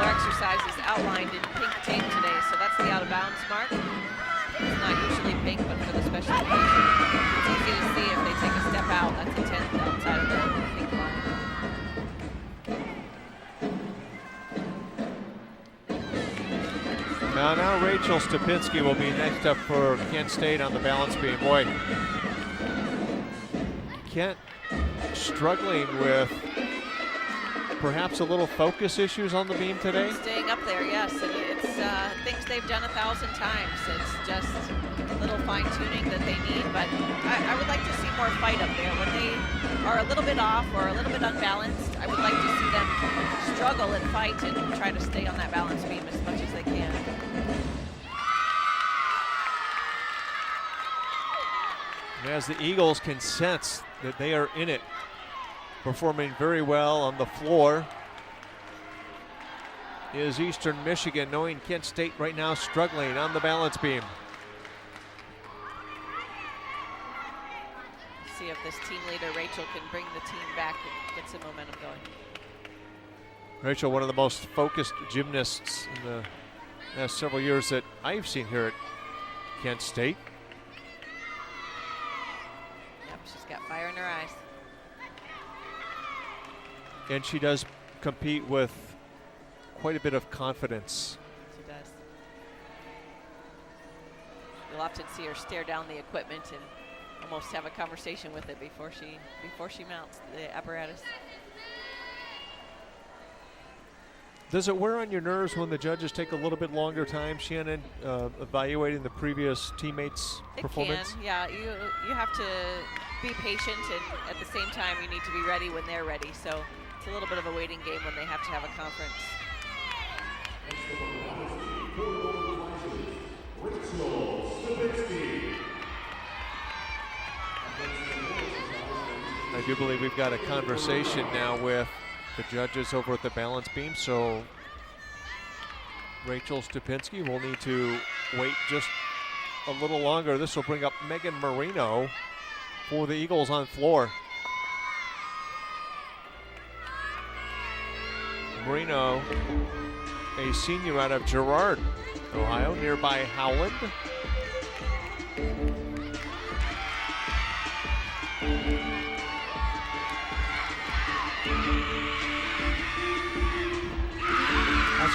Exercise is outlined in pink tape today, so that's the out of bounds mark. It's not usually pink, but for the special occasion, it's easy to see if they take a step out. That's a 10th outside of the pink line. Now Rachel Stupinski will be next up for Kent State on the balance beam. Boy, Kent struggling with perhaps a little focus issues on the beam today. Staying up there, yes, and it's things they've done 1,000 times. It's just a little fine tuning that they need, but I would like to see more fight up there. When they are a little bit off or a little bit unbalanced, I would like to see them struggle and fight and try to stay on that balance beam as much as they can. And as the Eagles can sense that they are in it, performing very well on the floor is Eastern Michigan, knowing Kent State right now struggling on the balance beam. See if this team leader, Rachel, can bring the team back and get some momentum going. Rachel, one of the most focused gymnasts in the last several years that I've seen here at Kent State. Yep, she's got fire in her eyes. And she does compete with quite a bit of confidence. She does. You'll often see her stare down the equipment and almost have a conversation with it before she mounts the apparatus. Does it wear on your nerves when the judges take a little bit longer time, Shannon, evaluating the previous teammates' performance? It can, yeah. You have to be patient, and at the same time, you need to be ready when they're ready. So it's a little bit of a waiting game when they have to have a conference. I do believe we've got a conversation now with the judges over at the balance beam, so Rachel Stupinski will need to wait just a little longer. This will bring up Megan Marino for the Eagles on floor. Marino, a senior out of Girard, Ohio, nearby Howland.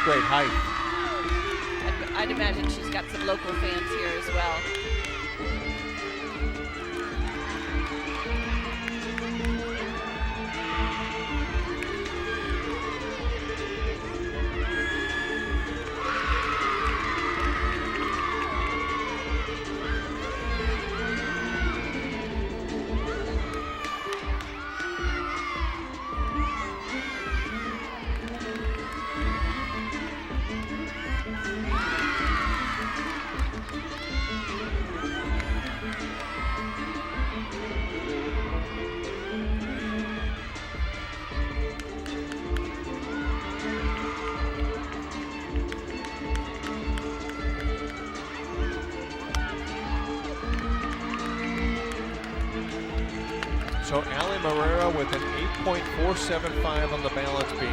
great height. I'd imagine she's got some local fans here as well. So Ali Marrera with an 8.475 on the balance beam.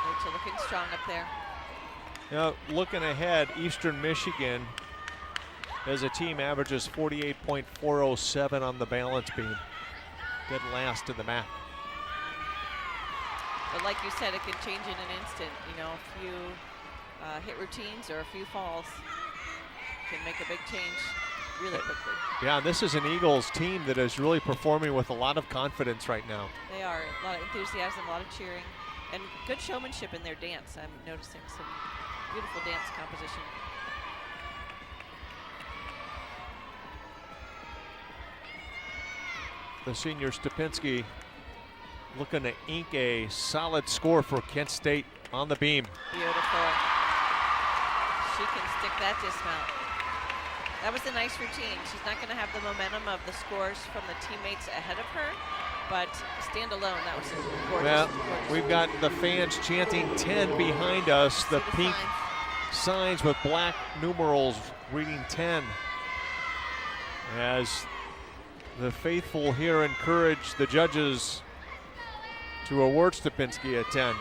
Rachel looking strong up there. Now, looking ahead, Eastern Michigan as a team averages 48.407 on the balance beam. Dead last in the MAC. But like you said, it can change in an instant. You know, a few hit routines or a few falls can make a big change really quickly. Yeah, this is an Eagles team that is really performing with a lot of confidence right now. They are. A lot of enthusiasm, a lot of cheering, and good showmanship in their dance. I'm noticing some beautiful dance composition. The senior Stupinski looking to ink a solid score for Kent State on the beam. Beautiful. She can stick that dismount. That was a nice routine. She's not going to have the momentum of the scores from the teammates ahead of her, but stand alone, that was a gorgeous. Well, gorgeous we've got the fans chanting 10 behind us, the pink signs with black numerals reading 10. As the faithful here encourage the judges to award Stupinski a 10.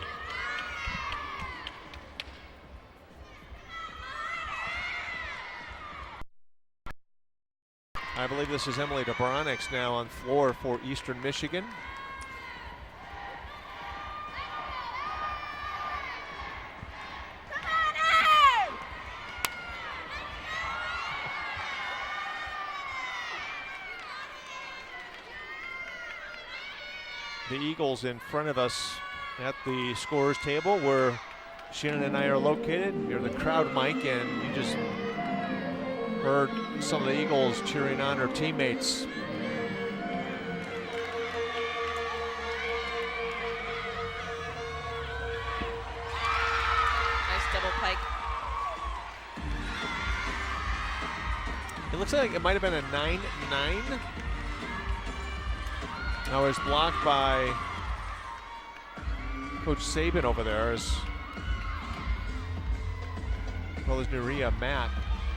I believe this is Emily Dobronix now on floor for Eastern Michigan. The Eagles in front of us at the scorers table where Shannon and I are located. You're the crowd mic, and you just heard some of the Eagles cheering on their teammates. Nice double pike. It looks like it might have been a 9-9. Now it's blocked by Coach Saban over there. As well as Nuria Mack,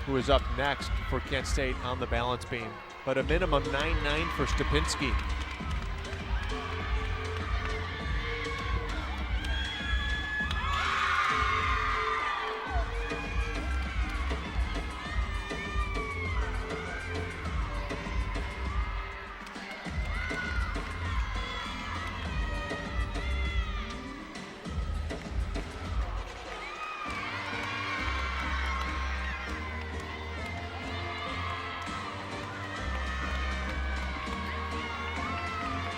who is up next for Kent State on the balance beam. But a minimum 9-9 for Stupinski.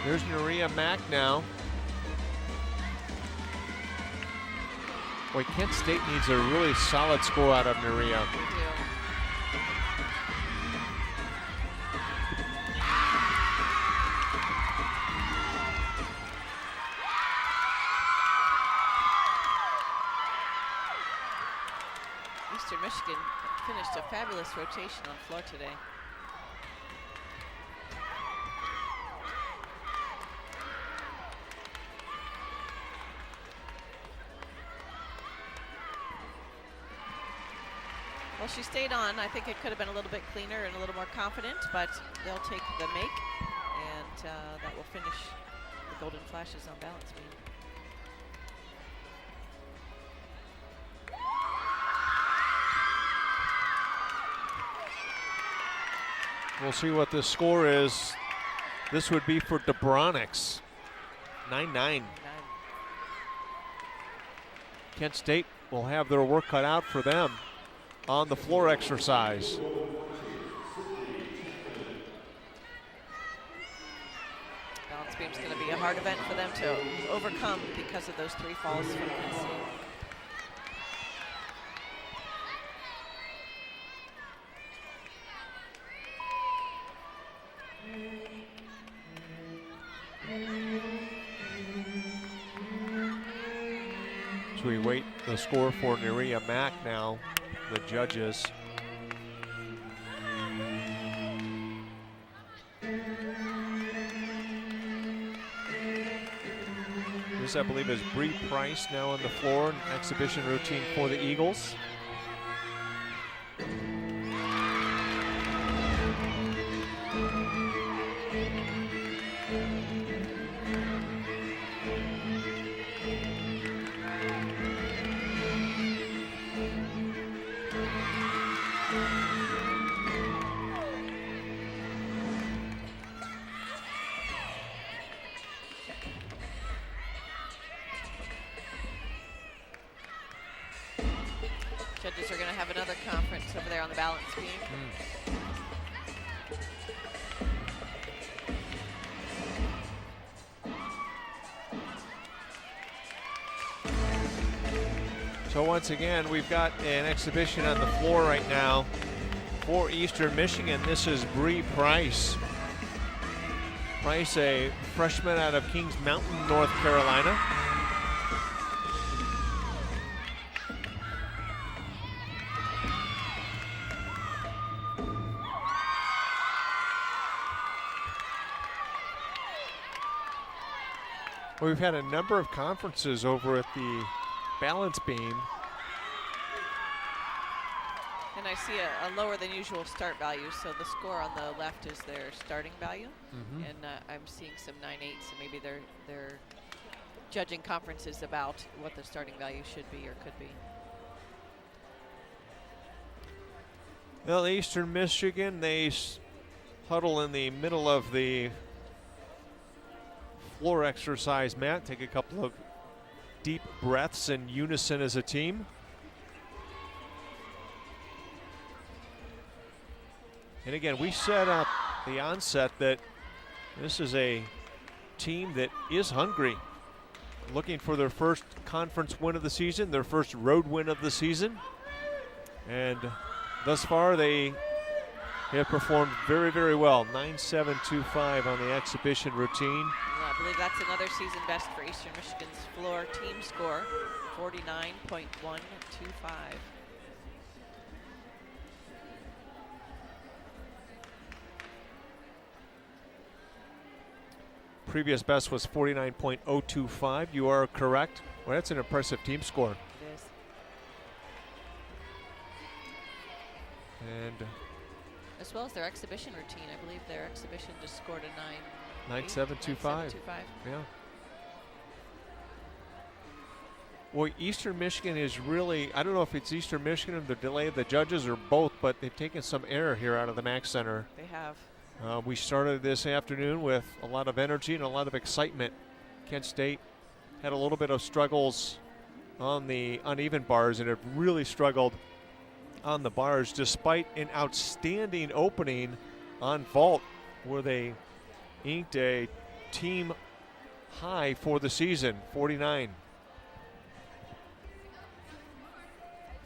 Here's Nuria Mack now. Boy, Kent State needs a really solid score out of Nuria. They do. Eastern Michigan finished a fabulous rotation on floor today. Well, she stayed on. I think it could have been a little bit cleaner and a little more confident, but they'll take the make, and that will finish the Golden Flashes on balance beam. We'll see what the score is. This would be for Gymnastics. 9-9. Kent State will have their work cut out for them on the floor exercise. Balance beam's going to be a hard event for them to overcome because of those 3 falls from Kent State. So we wait the score for Nerea Mack now, the judges. This, I believe, is Bree Price now on the floor, an exhibition routine for the Eagles. Judges are going to have another conference over there on the balance beam. So once again, we've got an exhibition on the floor right now for Eastern Michigan. This is Bree Price. Price, a freshman out of Kings Mountain, North Carolina. We've had a number of conferences over at the balance beam. And I see a lower than usual start value, so the score on the left is their starting value. And I'm seeing some 9-8s, so maybe they're judging conferences about what the starting value should be or could be. Well, Eastern Michigan, they huddle in the middle of the floor exercise mat, take a couple of deep breaths in unison as a team. And again, we set up the onset that this is a team that is hungry, looking for their first conference win of the season, their first road win of the season. And thus far, they have performed very, very well. 9-7-2-5 on the exhibition routine. Yeah, I believe that's another season best for Eastern Michigan's floor team score, 49.125. Previous best was 49.025. You are correct. Well, that's an impressive team score. It is. And as well as their exhibition routine. I believe their exhibition just scored a 9-7-2-5. 9-7-2-5. Yeah. Well, Eastern Michigan is really, I don't know if it's Eastern Michigan or the delay of the judges or both, but they've taken some air here out of the Mack Center. They have. We started this afternoon with a lot of energy and a lot of excitement. Kent State had a little bit of struggles on the uneven bars and have really struggled on the bars despite an outstanding opening on vault where they inked a team high for the season, 49.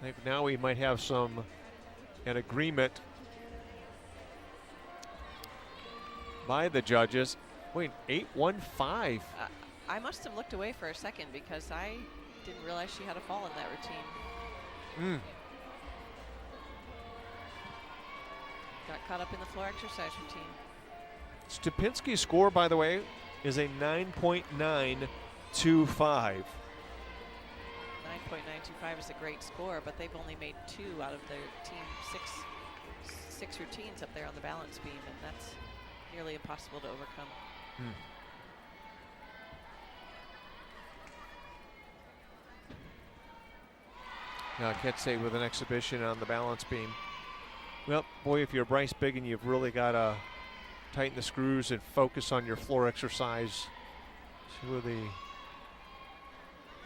I think now we might have an agreement by the judges. Wait, 8-1-5. I must have looked away for a second because I didn't realize she had a fall in that routine. Got caught up in the floor exercise routine. Stupinski's score, by the way, is a 9.925. 9.925 is a great score, but they've only made 2 out of their team six routines up there on the balance beam, and that's nearly impossible to overcome. Kent State with an exhibition on the balance beam. Well, boy, if you're Bryce Biggin, you've really got to tighten the screws and focus on your floor exercise.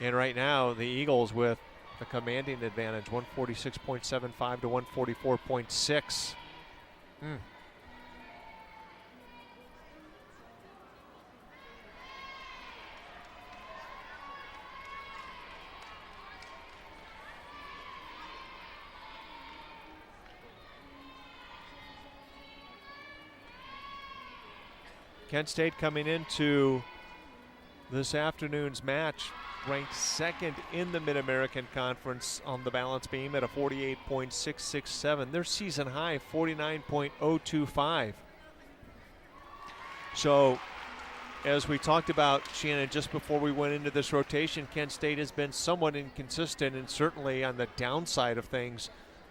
And right now, the Eagles with the commanding advantage, 146.75 to 144.6. Kent State coming into this afternoon's match ranked second in the Mid-American Conference on the balance beam at a 48.667. Their season high, 49.025. So, as we talked about, Shannon, just before we went into this rotation, Kent State has been somewhat inconsistent and certainly on the downside of things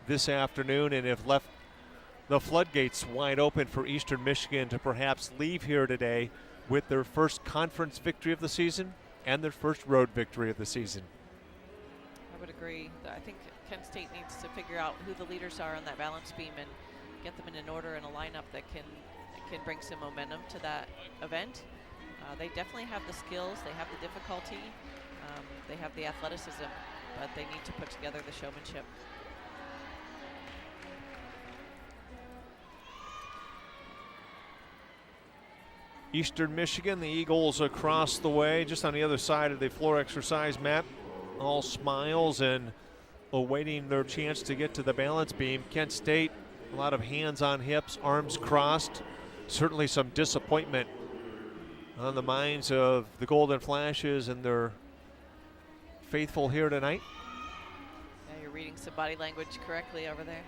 this afternoon, and have left the floodgates wide open for Eastern Michigan to perhaps leave here today with their first conference victory of the season and their first road victory of the season. I would agree. I think Kent State needs to figure out who the leaders are on that balance beam and get them in an order and a lineup that can bring some momentum to that event. They definitely have the skills, they have the difficulty, they have the athleticism, but they need to put together the showmanship. Eastern Michigan, the Eagles across the way, just on the other side of the floor exercise mat, all smiles and awaiting their chance to get to the balance beam. Kent State, a lot of hands on hips, arms crossed. Certainly some disappointment on the minds of the Golden Flashes and their faithful here tonight. Yeah, you're reading some body language correctly over there.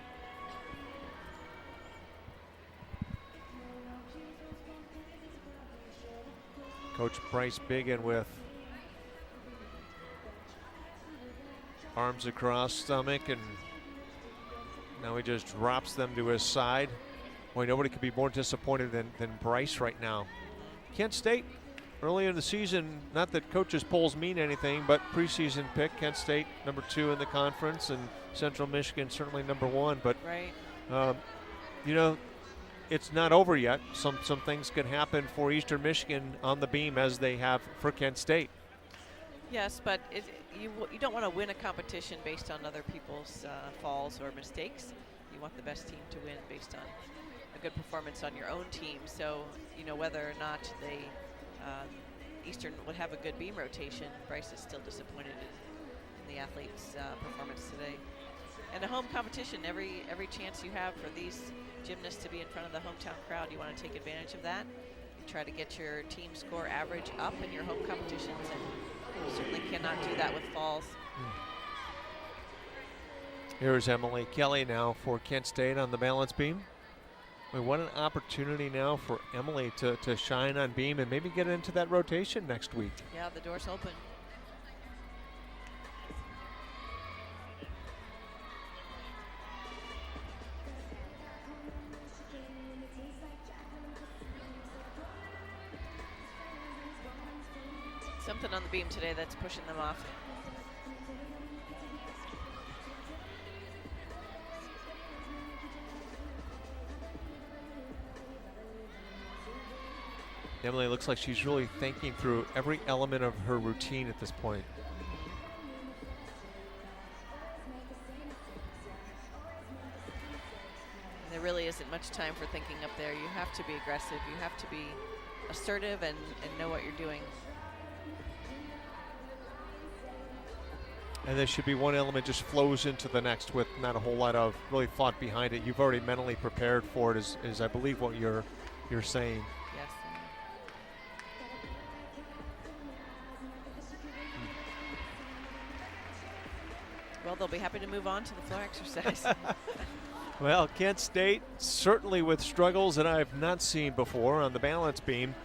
Coach Bryce Biggin with arms across stomach, and now he just drops them to his side. Boy, nobody could be more disappointed than Bryce right now. Kent State, early in the season, not that coaches' polls mean anything, but preseason pick, Kent State number 2 in the conference, and Central Michigan certainly number 1. But, right. you know, it's not over yet. Some things could happen for Eastern Michigan on the beam as they have for Kent State. Yes, but you don't want to win a competition based on other people's falls or mistakes. You want the best team to win based on a good performance on your own team. So, you know, whether or not they Eastern would have a good beam rotation, Bryce is still disappointed in the athletes' performance today. And a home competition, every chance you have for these gymnasts to be in front of the hometown crowd, you want to take advantage of that. You try to get your team score average up in your home competitions, and you certainly cannot do that with falls. Here's Emily Kelly now for Kent State on the balance beam. What an opportunity now for Emily to shine on beam and maybe get into that rotation next week. Yeah, the door's open. Something on the beam today that's pushing them off. Emily looks like she's really thinking through every element of her routine at this point. There really isn't much time for thinking up there. You have to be aggressive. You have to be assertive and know what you're doing. And there should be one element just flows into the next with not a whole lot of really thought behind it. You've already mentally prepared for it, is I believe what you're saying. Yes. Well, they'll be happy to move on to the floor exercise. Well, Kent State, certainly with struggles that I've not seen before on the balance beam,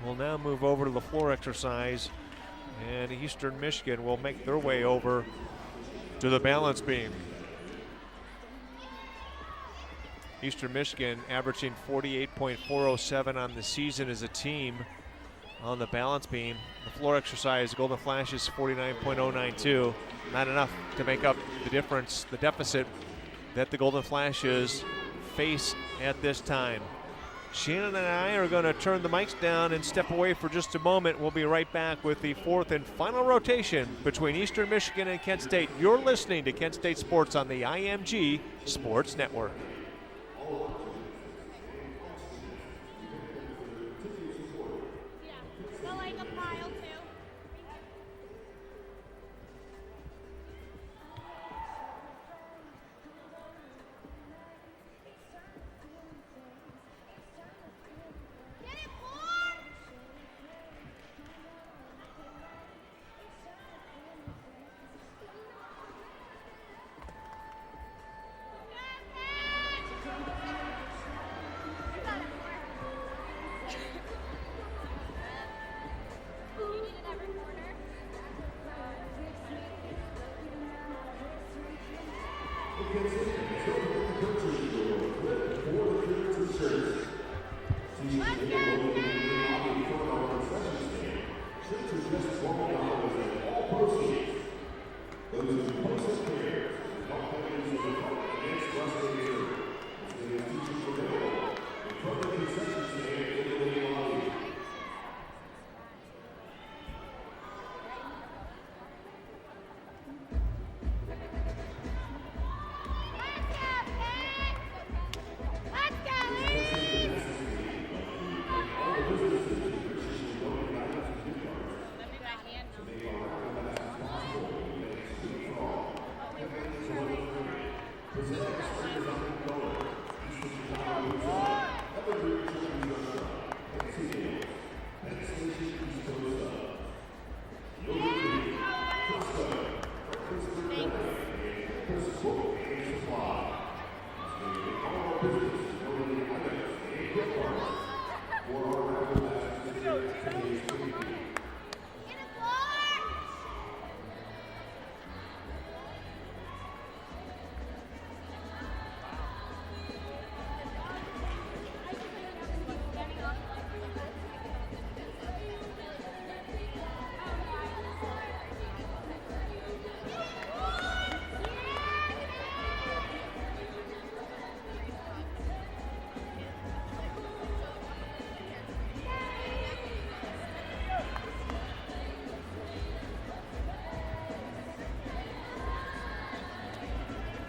will now move over to the floor exercise. And Eastern Michigan will make their way over to the balance beam. Eastern Michigan averaging 48.407 on the season as a team. on the balance beam. The floor exercise, Golden Flashes 49.092. Not enough to make up the difference, the deficit that the Golden Flashes face at this time. Shannon and I are going to turn the mics down and step away for just a moment. We'll be right back with the fourth and final rotation between Eastern Michigan and Kent State. You're listening to Kent State Sports on the IMG Sports Network.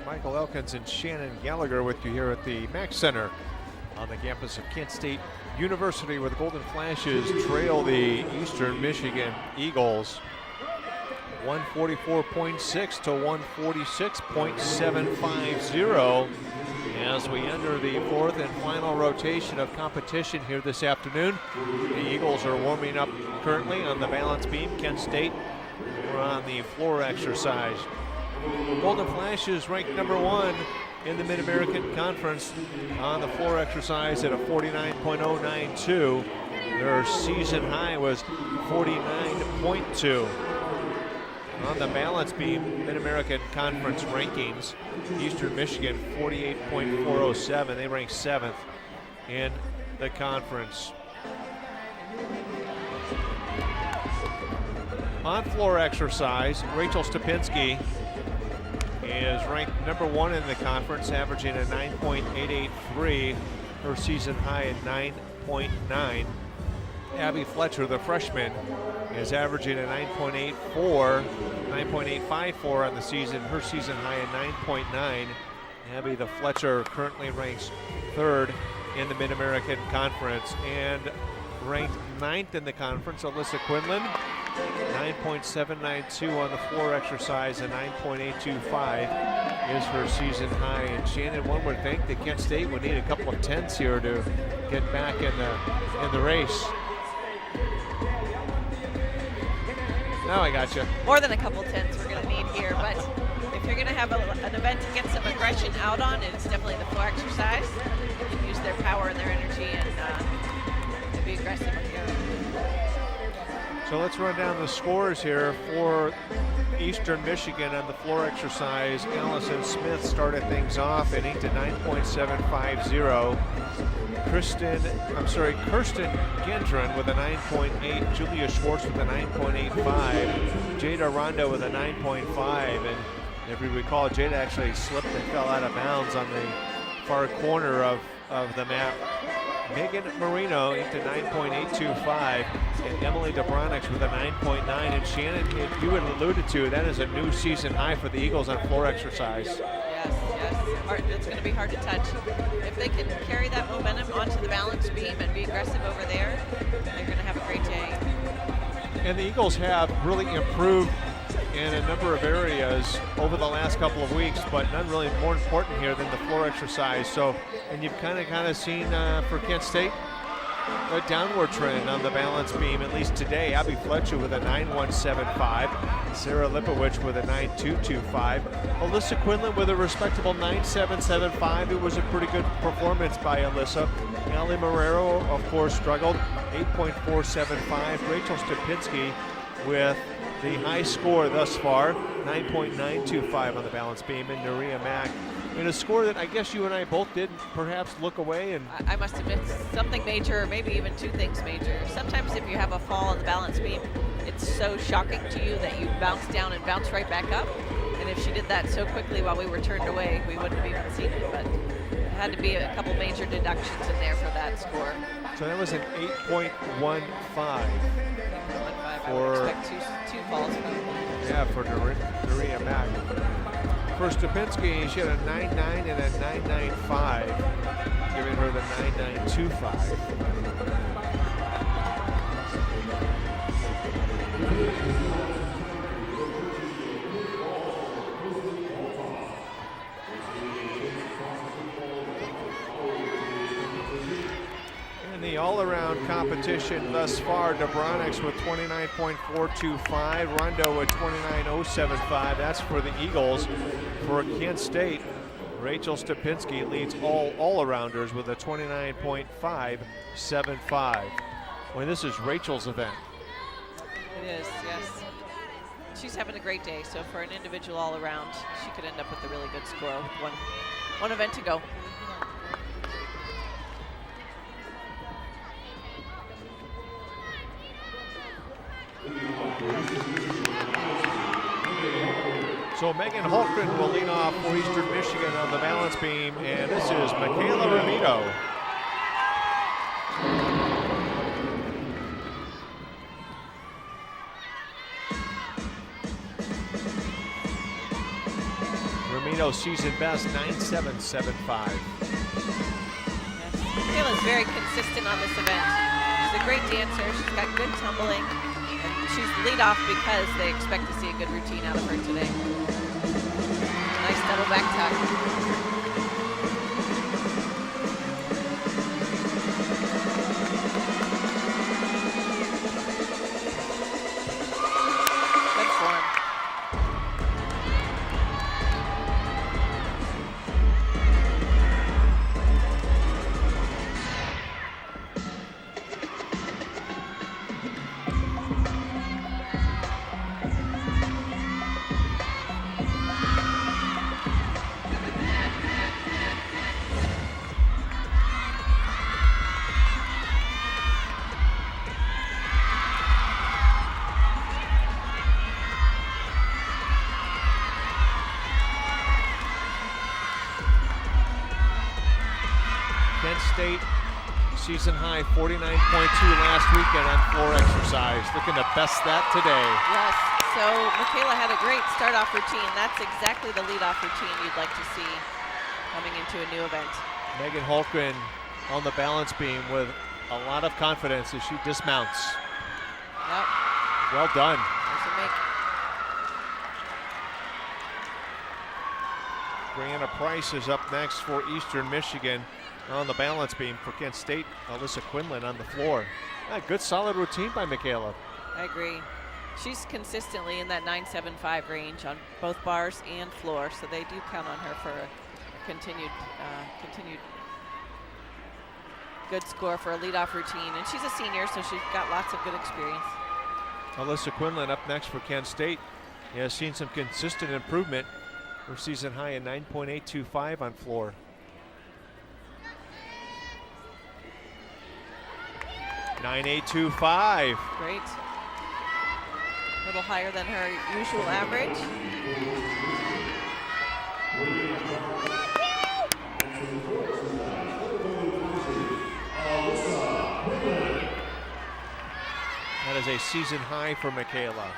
Michael Elkins and Shannon Gallagher with you here at the Mack Center on the campus of Kent State University, where the Golden Flashes trail the Eastern Michigan Eagles 144.6 to 146.750 as we enter the fourth and final rotation of competition here this afternoon. The Eagles are warming up currently on the balance beam. Kent State, we're on the floor exercise. Golden Flashes ranked number 1 in the Mid-American Conference on the floor exercise at a 49.092. Their season high was 49.2. On the balance beam, Mid-American Conference rankings, Eastern Michigan 48.407. They rank 7th in the conference. On floor exercise, Rachel Stupinski is ranked number 1 in the conference, averaging a 9.883, her season high at 9.9. Abby Fletcher, the freshman, is averaging a 9.84 on the season, her season high at 9.9. Abby the Fletcher currently ranks 3rd in the Mid-American Conference, and ranked 9th in the conference, Alyssa Quinlan, 9.792 on the floor exercise, and 9.825 is her season high. And Shannon, one would think that Kent State would need a couple of 10s here to get back in the race. Now I got you. More than a couple 10s we're going to need here, but if you're going to have an event to get some aggression out on, it's definitely the floor exercise. You can use their power and their energy and to be aggressive here. So let's run down the scores here for Eastern Michigan on the floor exercise. Allison Smith started things off and inked a 9.750. Kirsten Gendron with a 9.8. Julia Schwartz with a 9.85. Jada Rondo with a 9.5. And if we recall, Jada actually slipped and fell out of bounds on the far corner of the map. Megan Marino inked a 9.825, and Emily Dobronix with a 9.9. And Shannon, you had alluded to, that is a new season high for the Eagles on floor exercise. Yes. It's going to be hard to touch. If they can carry that momentum onto the balance beam and be aggressive over there, they're going to have a great day. And the Eagles have really improved in a number of areas over the last couple of weeks, but none really more important here than the floor exercise. So, and you've kind of seen for Kent State a downward trend on the balance beam, at least today. Abby Fletcher with a 9.175, Sarah Lipowicz with a 9.225, Alyssa Quinlan with a respectable 9.775. It was a pretty good performance by Alyssa. Allie Marrero, of course, struggled, 8.475. Rachel Stupinski with the high score thus far, 9.925 on the balance beam, and Nuria Mack in a score that I guess you and I both did perhaps look away. And I must admit, something major, or maybe even two things major. Sometimes if you have a fall on the balance beam, it's so shocking to you that you bounce down and bounce right back up. And if she did that so quickly while we were turned away, we wouldn't have even seen it. But it had to be a couple major deductions in there for that score. So that was an 8.15. I would expect two falls. Yeah, for Nuria Mack. For Stupinski, she had a 9.9 and a 9.95, giving her the 9.925. In the all-around competition thus far, Dobronix with 29.425, Rondo with 29.075. That's for the Eagles. For Kent State, Rachel Stupinski leads all-arounders with a 29.575. Well, this is Rachel's event. It is, yes. She's having a great day, so for an individual all-around, she could end up with a really good score with one event to go. So Megan Holtgren will lead off for Eastern Michigan on the balance beam, and this is Michaela Ramito. Ramito season best 9.775. Michaela's very consistent on this event. She's a great dancer. She's got good tumbling. And she's lead off because they expect to see a good routine out of her today. Nice double back tuck. Good form. Kent State season high 49.2 last weekend on floor exercise. Looking to best that today. Yes, so Michaela had a great start-off routine. That's exactly the lead-off routine you'd like to see coming into a new event. Megan Holtgren on the balance beam with a lot of confidence as she dismounts. Yep. Well done. There's a make. Brianna Price is up next for Eastern Michigan on the balance beam. For Kent State, Alyssa Quinlan on the floor. Good solid routine by Michaela. I agree. She's consistently in that 9.75 range on both bars and floor, so they do count on her for a continued good score for a leadoff routine. And she's a senior, so she's got lots of good experience. Alyssa Quinlan up next for Kent State. He has seen some consistent improvement. Her season high in 9.825 on floor. .982.5. Great. A little higher than her usual average. That is a season high for Michaela.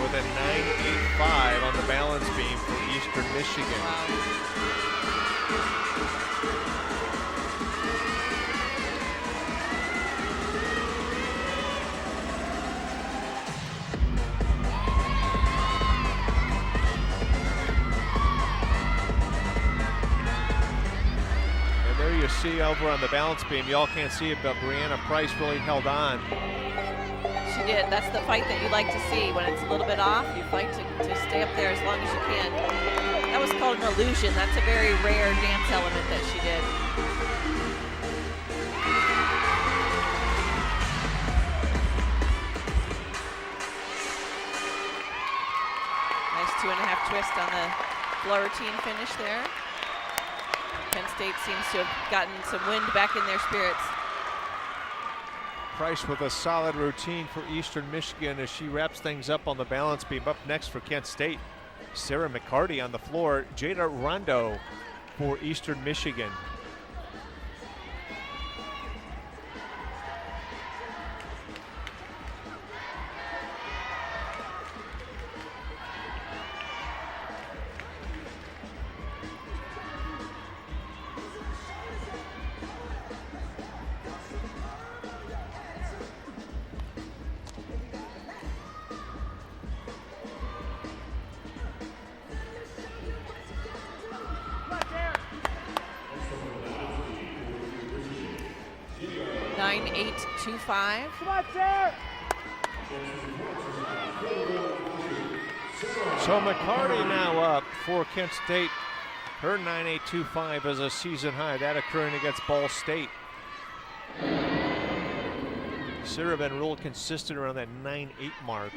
With a 9.85 on the balance beam for Eastern Michigan. Wow. And there you see over on the balance beam, y'all can't see it, but Brianna Price really held on. She did. That's the fight that you like to see. When it's a little bit off, you fight to stay up there as long as you can. That was called an illusion. That's a very rare dance element that she did. Nice 2.5 twist on the floor routine finish there. Penn State seems to have gotten some wind back in their spirits. Price with a solid routine for Eastern Michigan as she wraps things up on the balance beam. Up next for Kent State, Sarah McCarty on the floor. Jada Rondo for Eastern Michigan. .982.5. Come on, Sarah! So McCarty now up for Kent State. Her 9.825 is a season high. That occurring against Ball State. Sarah been real consistent around that 9.8 mark.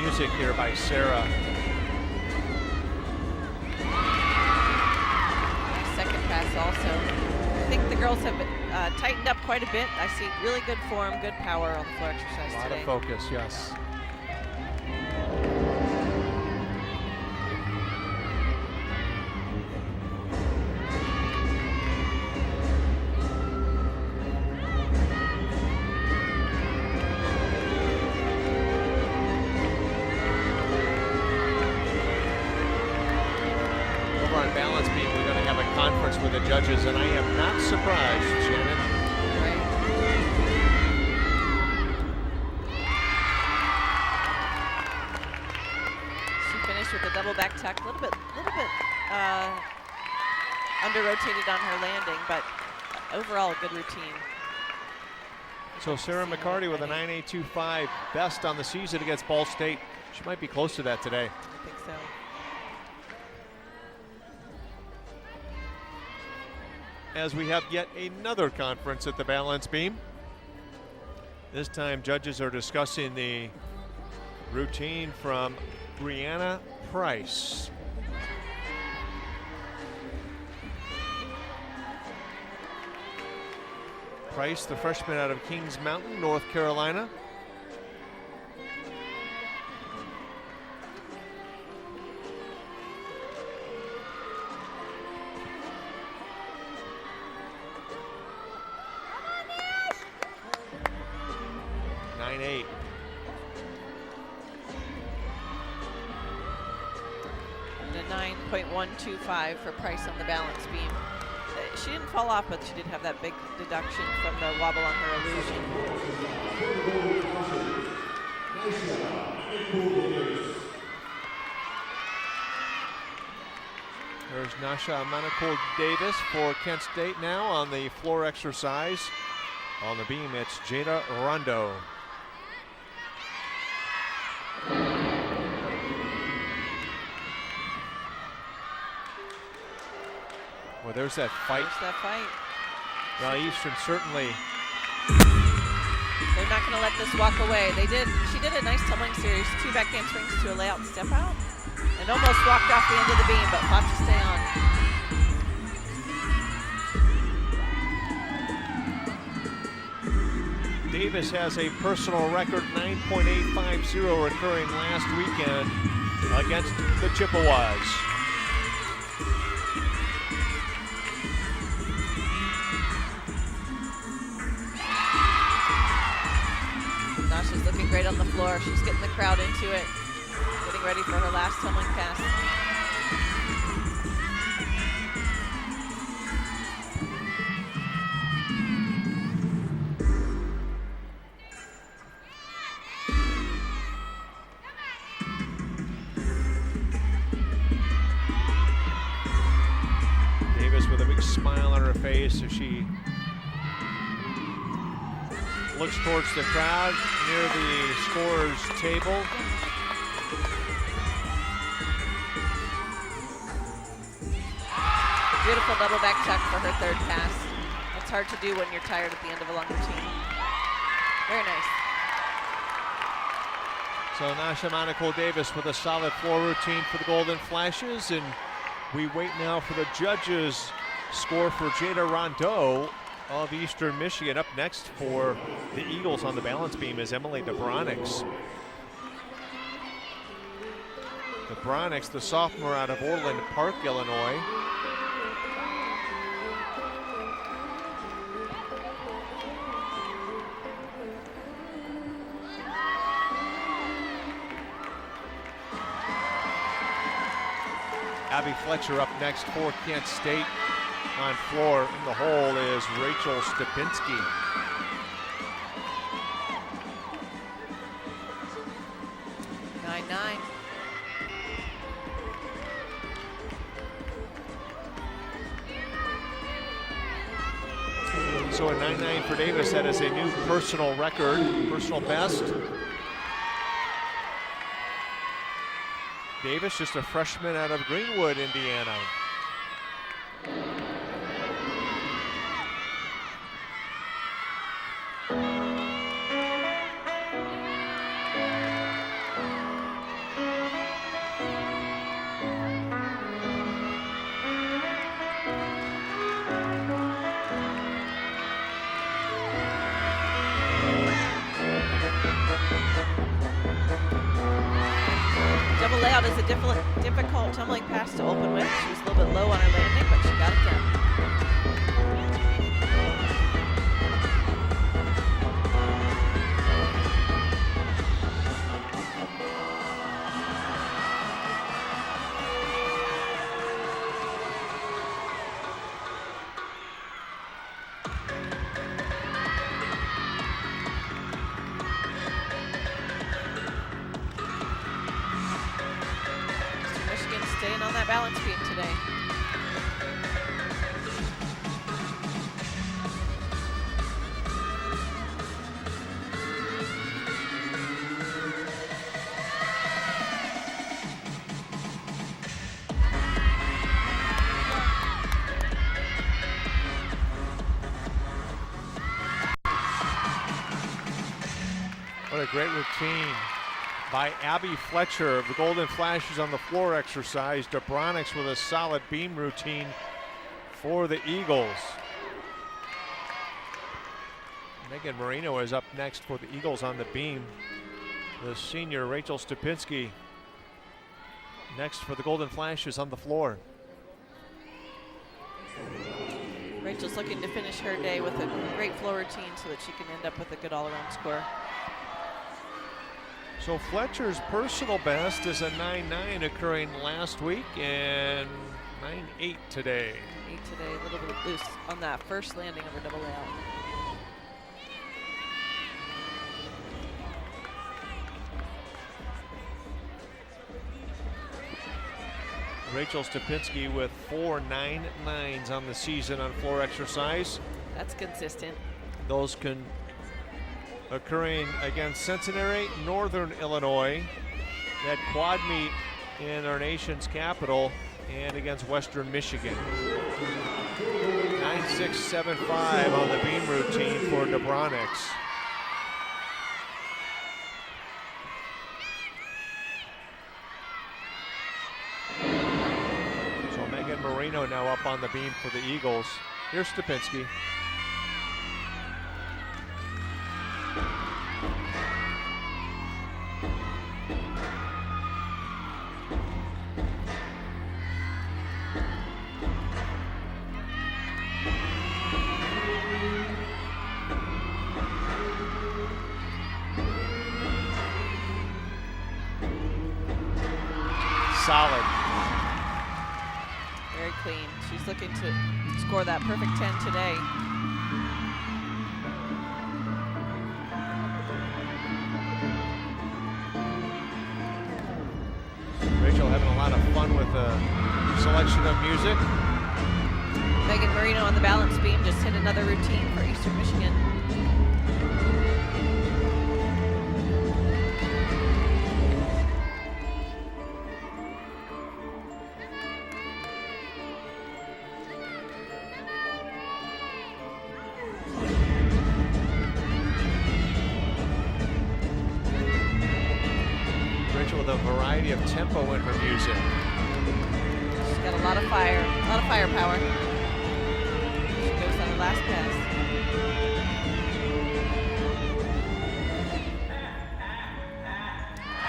Music here by Sarah. Second pass also. I think the girls have tightened up quite a bit. I see really good form, good power on the floor exercise today. A lot of focus, yes. With the judges, and I am not surprised, Shannon. Right. She finished with a double back tuck, a little bit under rotated on her landing, but overall a good routine. So Sarah McCarty with a 9.825 best on the season against Ball State. She might be close to that today. I think so. As we have yet another conference at the balance beam. This time judges are discussing the routine from Brianna Price. Price, the freshman out of Kings Mountain, North Carolina. And a 9.125 for Price on the balance beam. She didn't fall off, but she did have that big deduction from the wobble on her illusion. There's Nasha Manicold-Davis for Kent State now on the floor exercise. On the beam, it's Jada Rondo. Well, there's that fight. There's that fight. Well, Eastern certainly. They're not going to let this walk away. She did a nice tumbling series, 2 backhand swings to a layout and step out, and almost walked off the end of the beam, but fought to stay on. Davis has a personal record 9.850 occurring last weekend against the Chippewas. Nasha's looking great on the floor. She's getting the crowd into it, getting ready for her last tumbling pass. Davis with a big smile on her face as she looks towards the crowd near the scorer's table. Beautiful double back tuck for her third pass. That's hard to do when you're tired at the end of a long routine. Very nice. So Nasha Manicold-Davis with a solid floor routine for the Golden Flashes, and we wait now for the judges' score for Jada Rondeau of Eastern Michigan. Up next for the Eagles on the balance beam is Emily DeBronix. DeBronix, the sophomore out of Orland Park, Illinois. Abby Fletcher up next for Kent State. On floor in the hole is Rachel Stepinski. Nine. So a 9.9 for Davis. That is a new personal record, personal best. Davis, just a freshman out of Greenwood, Indiana. Double layout is a difficult tumbling pass to open with. She was a little bit low on her landing, but she got it done. Staying on that balance beam today. Great routine by Abby Fletcher of the Golden Flashes on the floor exercise. Dobronics with a solid beam routine for the Eagles. Megan Marino is up next for the Eagles on the beam. The senior Rachel Stupinski next for the Golden Flashes on the floor. Rachel's looking to finish her day with a great floor routine so that she can end up with a good all-around score. So Fletcher's personal best is a 9.9 occurring last week and 9.8 today. 8 today, a little bit loose on that first landing of her double layout. Rachel Stupinski with 4 9.9s on the season on floor exercise. That's consistent. Those can occurring against Cincinnati, Northern Illinois, that quad meet in our nation's capital, and against Western Michigan. 9.675 on the beam routine for Dobronics. So Megan Marino now up on the beam for the Eagles. Here's Stupinski. Solid. Very clean. She's looking to score that perfect 10 today. Rachel having a lot of fun with the selection of music. Megan Marino on the balance beam just hit another routine for Eastern Michigan. With a variety of tempo in her music. She's got a lot of firepower. She goes on the last pass.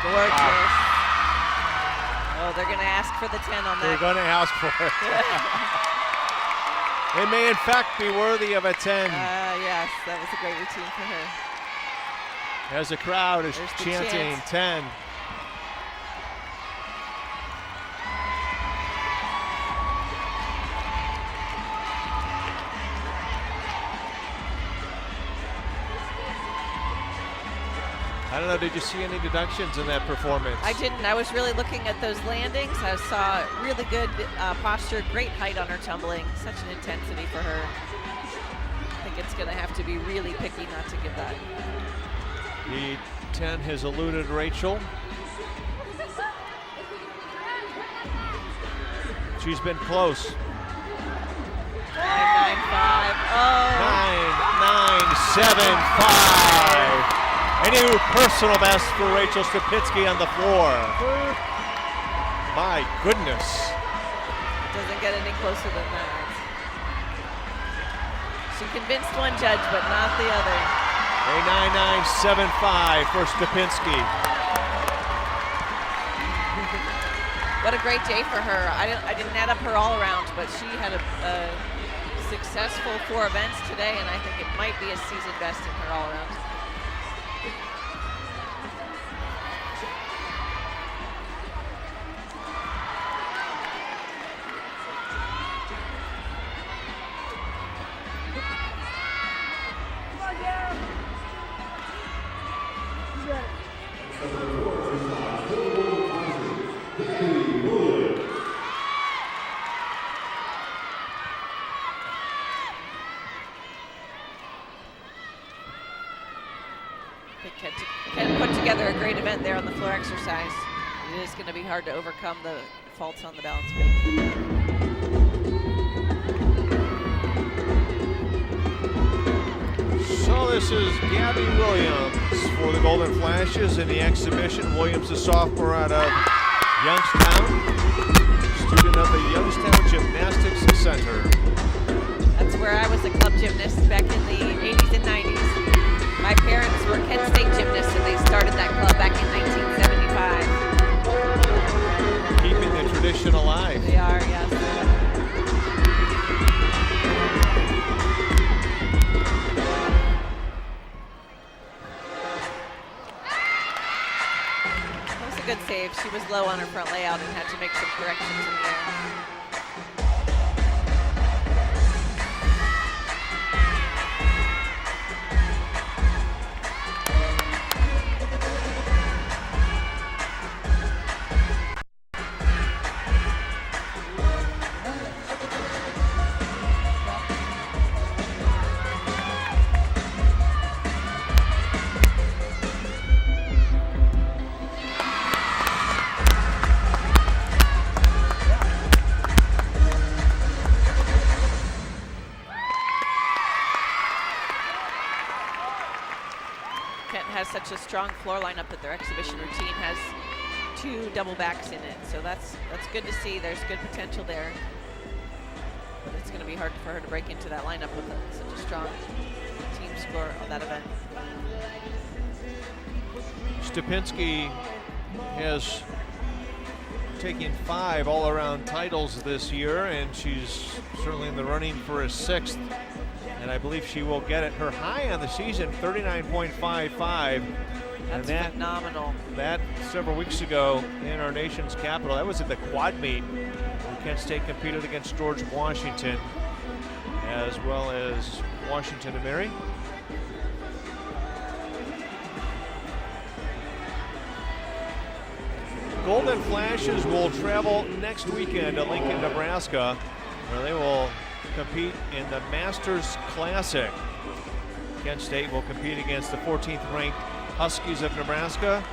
Gorgeous. Oh, they're going to ask for the 10 on that. They're going to ask for it. It may in fact be worthy of a 10. Yes, that was a great routine for her. As the crowd is There's the chanting chant. 10. I don't know, did you see any deductions in that performance? I didn't. I was really looking at those landings. I saw really good posture, great height on her tumbling. Such an intensity for her. I think it's going to have to be really picky not to give that. The 10 has eluded Rachel. She's been close. 9.95. Oh. 9.975. A new personal best for Rachel Stupinski on the floor. My goodness. Doesn't get any closer than that. She convinced one judge, but not the other. A 9.975 for Stupinski. What a great day for her. I didn't add up her all around, but she had a successful 4 events today, and I think it might be a season best in her all around. Ken put together a great event there on the floor exercise. It is going to be hard to overcome the faults on the balance beam. So this is Gabby Williams for the Golden Flashes in the exhibition. Williams, a sophomore out of Youngstown, student of the Youngstown Gymnastics Center. That's where I was a club gymnast back in the 80s and 90s. My parents were Kent State gymnasts, and they started that club back in 1975. Keeping the tradition alive. They are, yes. Good save. She was low on her front layout and had to make some corrections in the air. Such a strong floor lineup that their exhibition routine has 2 double backs in it, so that's good to see. There's good potential there, but it's going to be hard for her to break into that lineup with such a strong team score on that event. Stupinski has taken 5 all-around titles this year, and she's certainly in the running for a 6th. And I believe she will get it. Her high on the season, 39.55. That's phenomenal. That several weeks ago in our nation's capital. That was at the quad meet where Kent State competed against George Washington, as well as Washington and Mary. Golden Flashes will travel next weekend to Lincoln, Nebraska, where they will compete in the Masters Classic. Kent State will compete against the 14th ranked Huskies of Nebraska,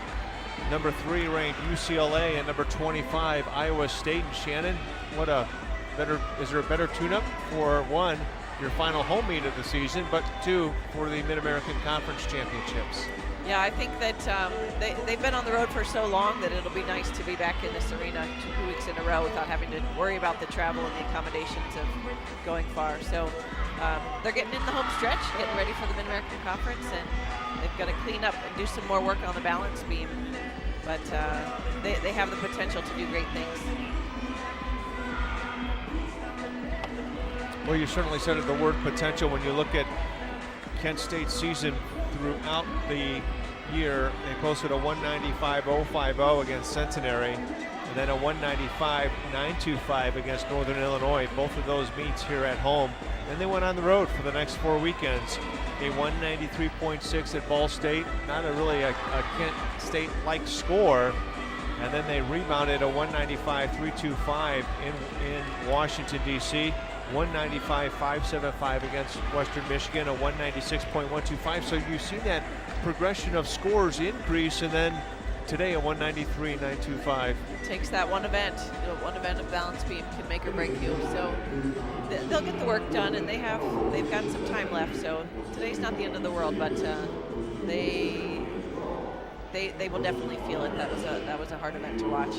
number 3 ranked UCLA, and number 25 Iowa State. And Shannon, is there a better tune-up for 1, your final home meet of the season, but 2, for the Mid-American Conference Championships? Yeah, I think that they've been on the road for so long that it'll be nice to be back in this arena 2 weeks in a row without having to worry about the travel and the accommodations of going far. So they're getting in the home stretch, getting ready for the Mid-American Conference, and they've got to clean up and do some more work on the balance beam. But they have the potential to do great things. Well, you certainly said the word potential when you look at Kent State's season throughout the year. They posted a 195.050 against Centenary, and then a 195.925 against Northern Illinois. Both of those meets here at home. Then they went on the road for the next 4 weekends. A 193.6 at Ball State, not really a Kent State-like score. And then they rebounded a 195.325 in Washington, D.C. 195.575 against Western Michigan, a 196.125. So you've seen that progression of scores increase, and then today a 193.925. Takes that one event of balance beam can make or break you. So they'll get the work done, and they've got some time left. So today's not the end of the world, but they will definitely feel it. That was a hard event to watch.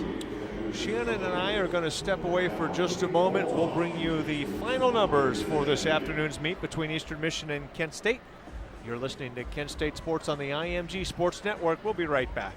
Shannon and I are going to step away for just a moment. We'll bring you the final numbers for this afternoon's meet between Eastern Michigan and Kent State. You're listening to Kent State Sports on the IMG Sports Network. We'll be right back.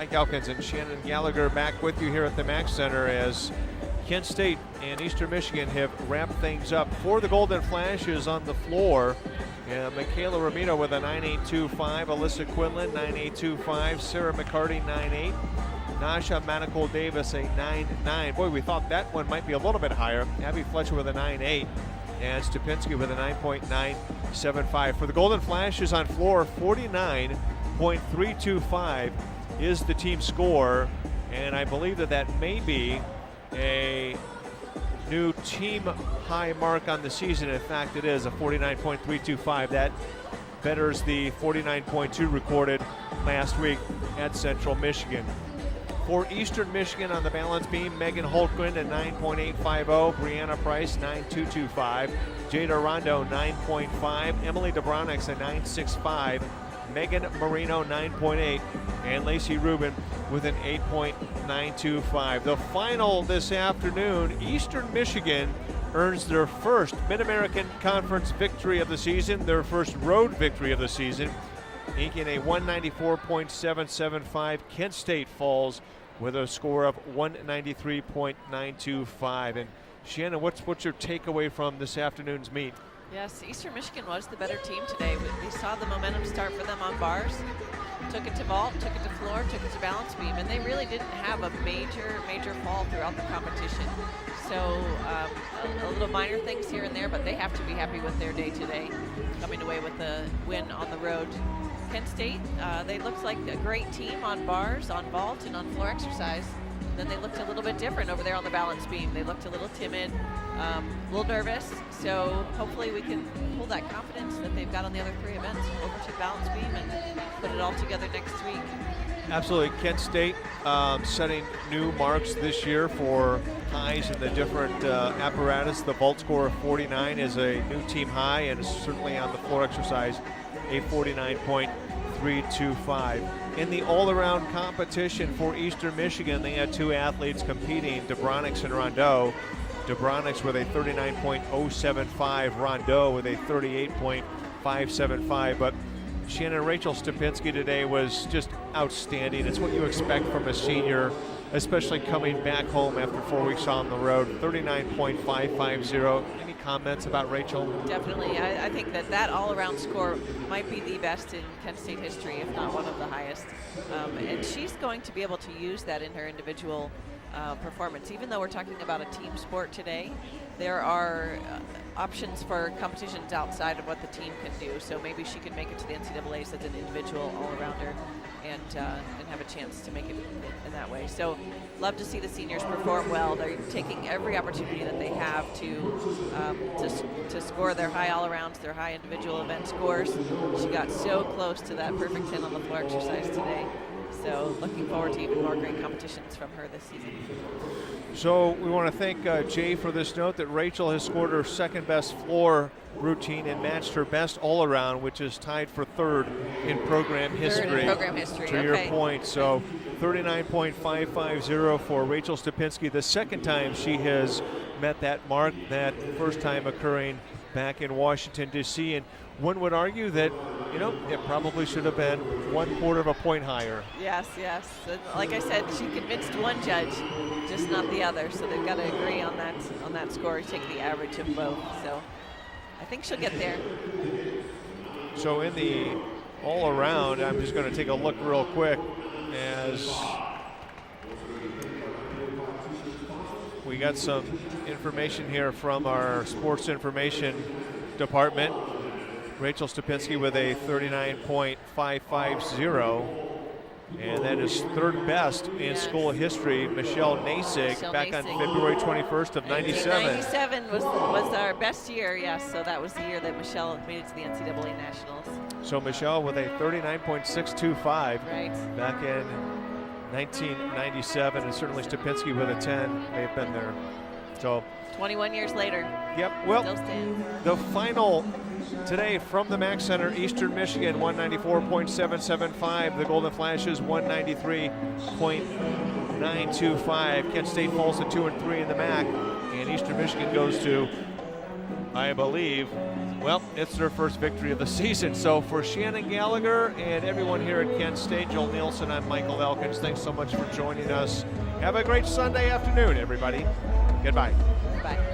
Mike Elkins and Shannon Gallagher back with you here at the Mack Center as Kent State and Eastern Michigan have wrapped things up. For the Golden Flashes on the floor, Michaela Ramito with a 9.825, Alyssa Quinlan 9.825, Sarah McCarty 9.8, Nasha Manicold Davis a 9.9. Boy, we thought that one might be a little bit higher. Abby Fletcher with a 9.8 and Stupinski with a 9.975. For the Golden Flashes on floor, 49.325 is the team score, and I believe that may be a new team high mark on the season. In fact, it is a 49.325. That betters the 49.2 recorded last week at Central Michigan. For Eastern Michigan on the balance beam, Megan Holtgren at 9.850, Brianna Price 9.225, Jada Rondo 9.5, Emily Dobronix at 9.65, Megan Marino 9.8, and Lacey Rubin with an 8.925. The final this afternoon, Eastern Michigan earns their first Mid-American Conference victory of the season, their first road victory of the season, inking a 194.775. Kent State falls with a score of 193.925. And Shannon, what's your takeaway from this afternoon's meet? Yes, Eastern Michigan was the better team today. We saw the momentum start for them on bars, took it to vault, took it to floor, took it to balance beam, and they really didn't have a major fall throughout the competition. So a little minor things here and there, but they have to be happy with their day today, coming away with a win on the road. Kent State, they looked like a great team on bars, on vault, and on floor exercise. Then they looked a little bit different over there on the balance beam. They looked a little timid, a little nervous. So hopefully we can pull that confidence that they've got on the other three events over to balance beam and put it all together next week. Absolutely. Kent State setting new marks this year for highs in the different apparatus. The vault score of 49 is a new team high, and is certainly on the floor exercise a 49.325. In the all-around competition for Eastern Michigan, they had two athletes competing, Dobronix and Rondeau. Dobronix with a 39.075, Rondeau with a 38.575. But Shannon, Rachel Stupinski today was just outstanding. It's what you expect from a senior, especially coming back home after 4 weeks on the road. 39.550. Any comments about Rachel? Definitely. I think that all-around score might be the best in Kent State history, if not one of the highest. And she's going to be able to use that in her individual performance. Even though we're talking about a team sport today, there are options for competitions outside of what the team can do. So maybe she could make it to the NCAAs as an individual all-arounder and have a chance to make it in that way. So love to see the seniors perform well. They're taking every opportunity that they have to score their high all-arounds, their high individual event scores. She got so close to that perfect 10 on the floor exercise today. So looking forward to even more great competitions from her this season. So we want to thank Jay for this note that Rachel has scored her second best floor routine and matched her best all around, which is tied for third in program history. Third in program history, to your point. So 39.550 for Rachel Stupinski. The second time she has met that mark, that first time occurring back in Washington, D.C. And one would argue that, it probably should have been 1/4 of a point higher. Yes. And like I said, she convinced one judge, just not the other. So they've got to agree on that score, take the average of both. So I think she'll get there. So in the all around, I'm just going to take a look real quick as we got some information here from our sports information department. Rachel Stupinski with a 39.550, and that is third best in school history. Michelle Nasik back on February 21st of 97. 97 was our best year, yes. So that was the year that Michelle made it to the NCAA Nationals. So Michelle with a 39.625 right back in 1997, and certainly Stupinski with a 10 may have been there. So 21 years later. Yep. Well, still stands. The final today from the Mack Center, Eastern Michigan 194.775. The Golden Flashes 193.925. Kent State falls to 2-3 in the Mack, and Eastern Michigan goes to, I believe, Well, it's their first victory of the season. So for Shannon Gallagher and everyone here at Kent State, Joel Nielsen, I'm Michael Elkins. Thanks so much for joining us. Have a great Sunday afternoon, everybody. Goodbye. Bye.